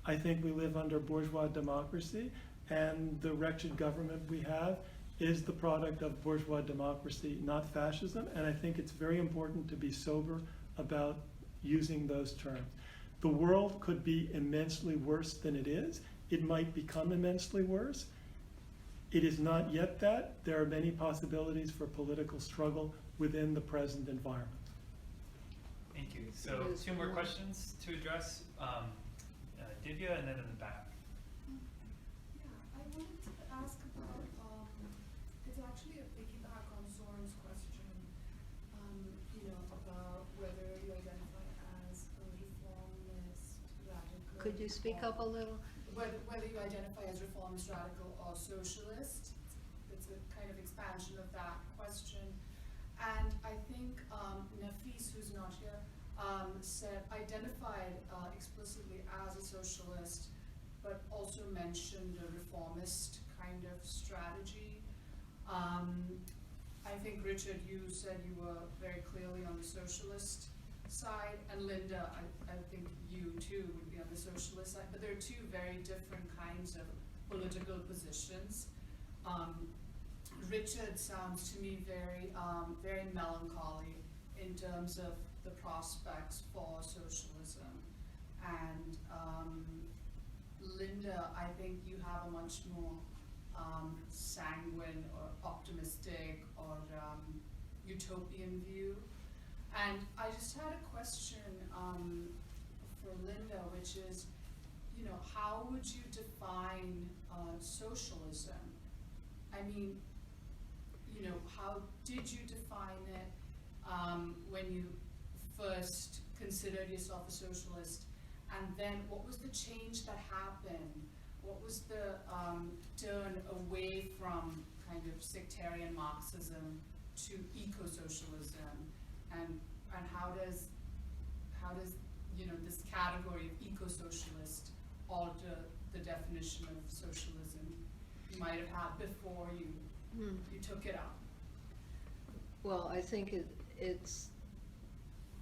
I think we live under bourgeois democracy, and the wretched government we have is the product of bourgeois democracy, not fascism, and I think it's very important to be sober about using those terms. The world could be immensely worse than it is. It might become immensely worse. It is not yet that. There are many possibilities for political struggle within the present environment. Thank you. So 2 more questions to address. Divya, and then in the back. Yeah, I wanted to ask about, it's actually a piggyback on Soren's question, about whether you identify as a reformist, radical. Could you speak up a little? Whether you identify as reformist, radical, or socialist. It's a kind of expansion of that question. And I think Nafis, who's not here, identified explicitly as a socialist, but also mentioned a reformist kind of strategy. I think, Richard, you said you were very clearly on the socialist side, and Linda, I think you too would be on the socialist side, but there are 2 very different kinds of political positions. Richard sounds to me very, very melancholy in terms of the prospects for socialism, And Linda, I think you have a much more sanguine or optimistic or utopian view. And I just had a question for Linda, which is, you know, how would you define socialism? I mean, you know, how did you define it when you first considered yourself a socialist? And then what was the change that happened? What was the turn away from kind of sectarian Marxism to eco-socialism? And how does you know, this category of eco-socialist alter the definition of socialism you might have had before you took it up? Well, I think it's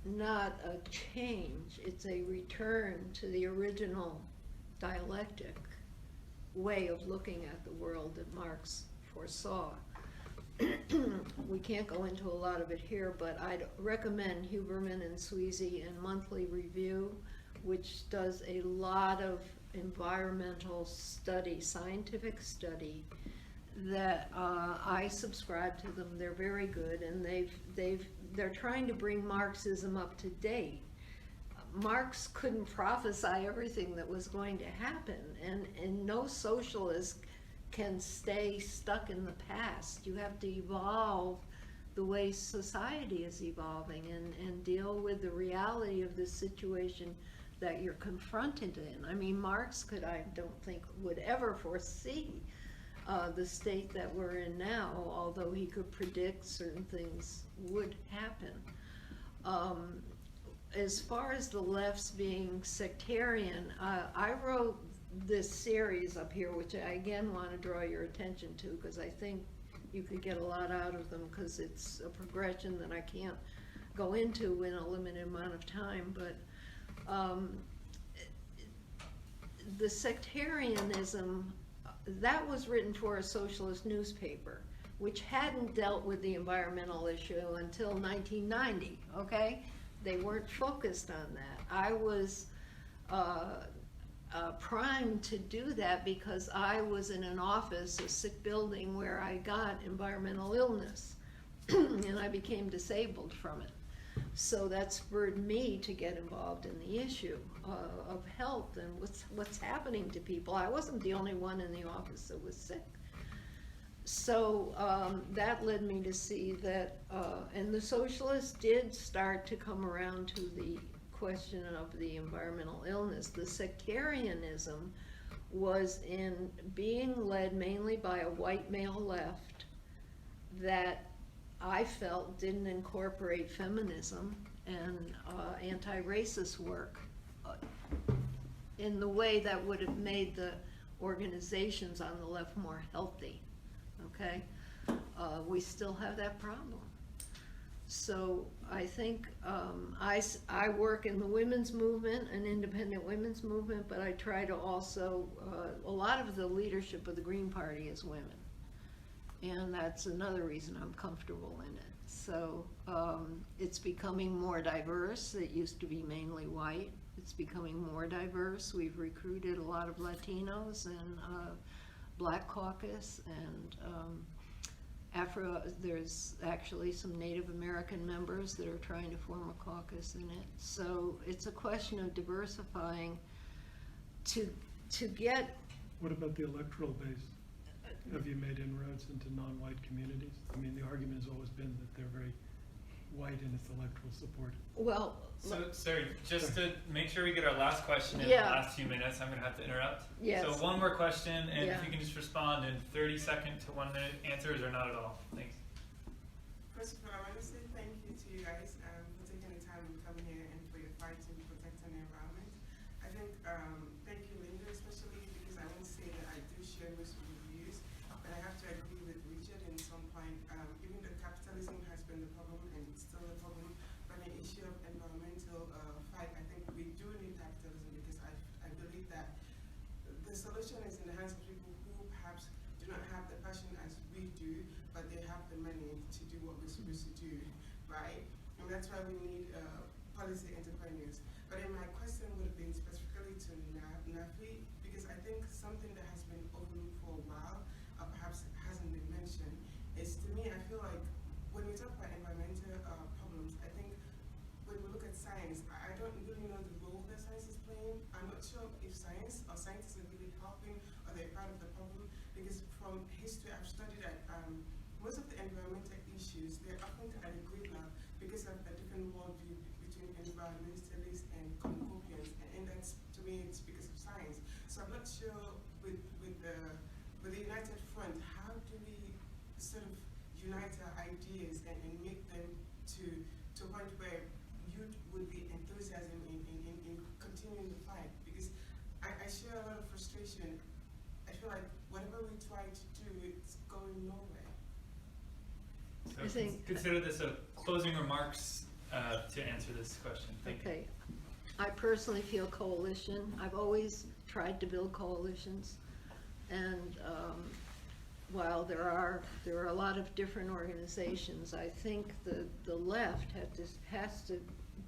not a change, it's a return to the original dialectic way of looking at the world that Marx foresaw. We can't go into a lot of it here, but I'd recommend Huberman and Sweezy and Monthly Review, which does a lot of environmental study, scientific study, that I subscribe to them. They're very good, and they're trying to bring Marxism up to date. Marx couldn't prophesy everything that was going to happen, and no socialist can stay stuck in the past. You have to evolve the way society is evolving and deal with the reality of the situation that you're confronted in. I mean, Marx I don't think, would ever foresee the state that we're in now, although he could predict certain things would happen. As far as the left's being sectarian, I wrote this series up here, which I again want to draw your attention to, because I think you could get a lot out of them, because it's a progression that I can't go into in a limited amount of time. But the sectarianism, that was written for a socialist newspaper, which hadn't dealt with the environmental issue until 1990, okay? They weren't focused on that. I was primed to do that because I was in an office, a sick building, where I got environmental illness, and I became disabled from it. So that spurred me to get involved in the issue of health and what's happening to people. I wasn't the only one in the office that was sick. So that led me to see that, and the socialists did start to come around to the question of the environmental illness. The sectarianism was in being led mainly by a white male left that I felt didn't incorporate feminism and anti-racist work in the way that would have made the organizations on the left more healthy, okay? We still have that problem. So I think I work in the women's movement, an independent women's movement, but I try to also, a lot of the leadership of the Green Party is women. And that's another reason I'm comfortable in it. So it's becoming more diverse. It used to be mainly white. It's becoming more diverse. We've recruited a lot of Latinos and Black Caucus and there's actually some Native American members that are trying to form a caucus in it. So it's a question of diversifying to get. What about the electoral base? Have you made inroads into non-white communities? I mean, the argument has always been that they're very white in its electoral support. Well, so, sorry, just to make sure we get our last question in Yeah. the last few minutes, I'm going to have to interrupt. Yes. So one more question, and Yeah. if you can just respond in 30-second to 1 minute answers or not at all. Thanks. First of all, I want to say thank you to you guys for taking the time to come here and for your fight to protect the environment. I think, thank you, Linda, especially because I won't say that I do share most of your views, but I have to agree with Richard in some point. Even though capitalism has been the problem and it's still a problem, but the issue of environmental fight, I think we do need capitalism because I believe that the solution is in the hands of people who perhaps do not have the passion as we do, but they have the money to do what we're supposed to do, right? And that's why we need policy entrepreneurs. But then my question would have been specific specifically to Nafi, because I think something that has been overlooked for a while, perhaps hasn't been mentioned, is to me, I feel like when we talk about environmental problems, I think when we look at science, I don't really know the role that science is playing. I'm not sure if science or scientists are really helping or they're part of the problem, because from history I've studied that most of the environmental issues, they're often at a gridlock because of a different worldview between environmentalists and cornucopians, and that's, to me, it's because of science. So I'm not sure with the United Front, how do we sort of unite our ideas and make them to a point where youth would be enthusiasm in continuing the fight? Because I share a lot of frustration. I feel like whatever we try to do, it's going nowhere. So I think- consider this a closing remarks to answer this question. Thank you. Okay. I personally feel coalition. I've always tried to build coalitions, and while there are a lot of different organizations, I think the left has to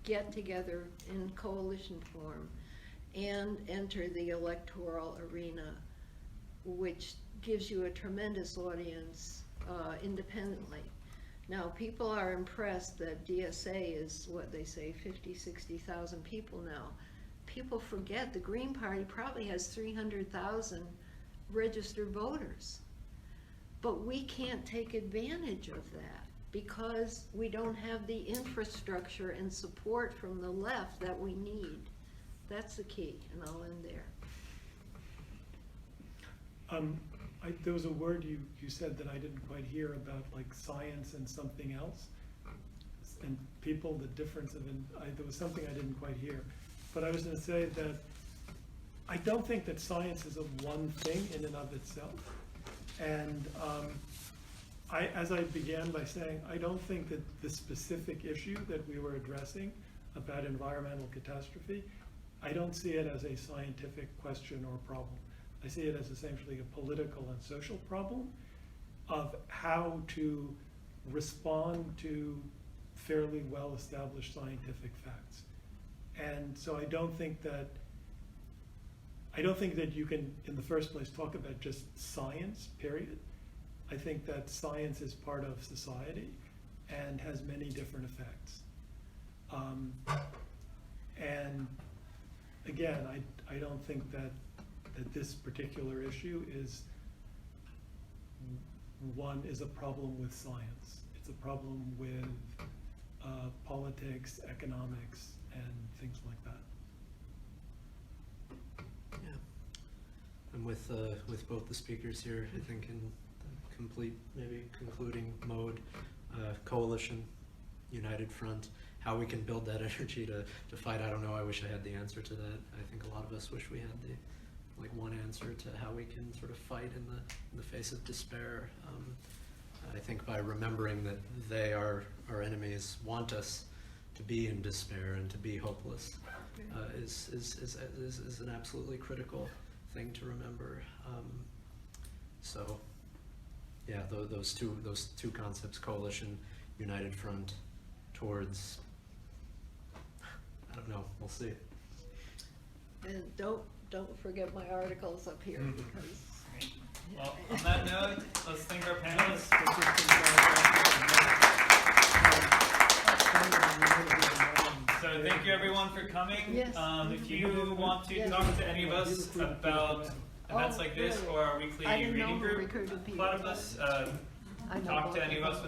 get together in coalition form and enter the electoral arena, which gives you a tremendous audience independently. Now, people are impressed that DSA is, what they say, 50, 60,000 people now. People forget the Green Party probably has 300,000 registered voters. But we can't take advantage of that because we don't have the infrastructure and support from the left that we need. That's the key, and I'll end there. There was a word you said that I didn't quite hear about, like science and something else, and people, the difference of, there was something I didn't quite hear. But I was going to say that I don't think that science is a one thing in and of itself. And as I began by saying, I don't think that the specific issue that we were addressing about environmental catastrophe, I don't see it as a scientific question or problem. I see it as essentially a political and social problem of how to respond to fairly well-established scientific facts. And so I don't think that you can, in the first place, talk about just science, period. I think that science is part of society and has many different effects. And again, I don't think that this particular issue is a problem with science. It's a problem with politics, economics, and things like that. Yeah. And with both the speakers here, I think in the complete, maybe concluding mode, coalition, united front, how we can build that energy to fight. I don't know, I wish I had the answer to that. I think a lot of us wish we had one answer to how we can sort of fight in the face of despair. I think by remembering that they are our enemies, want us to be in despair and to be hopeless, is an absolutely critical thing to remember. So, yeah, those two concepts: coalition, united front, towards. I don't know. We'll see. And don't forget my articles up here because. Great. Well, on that note, let's thank our panelists. So thank you everyone for coming. Yes. If you want to talk to any of us about events like this or our weekly I didn't know reading who group, recruited people. Platypus, I know talk to both any of us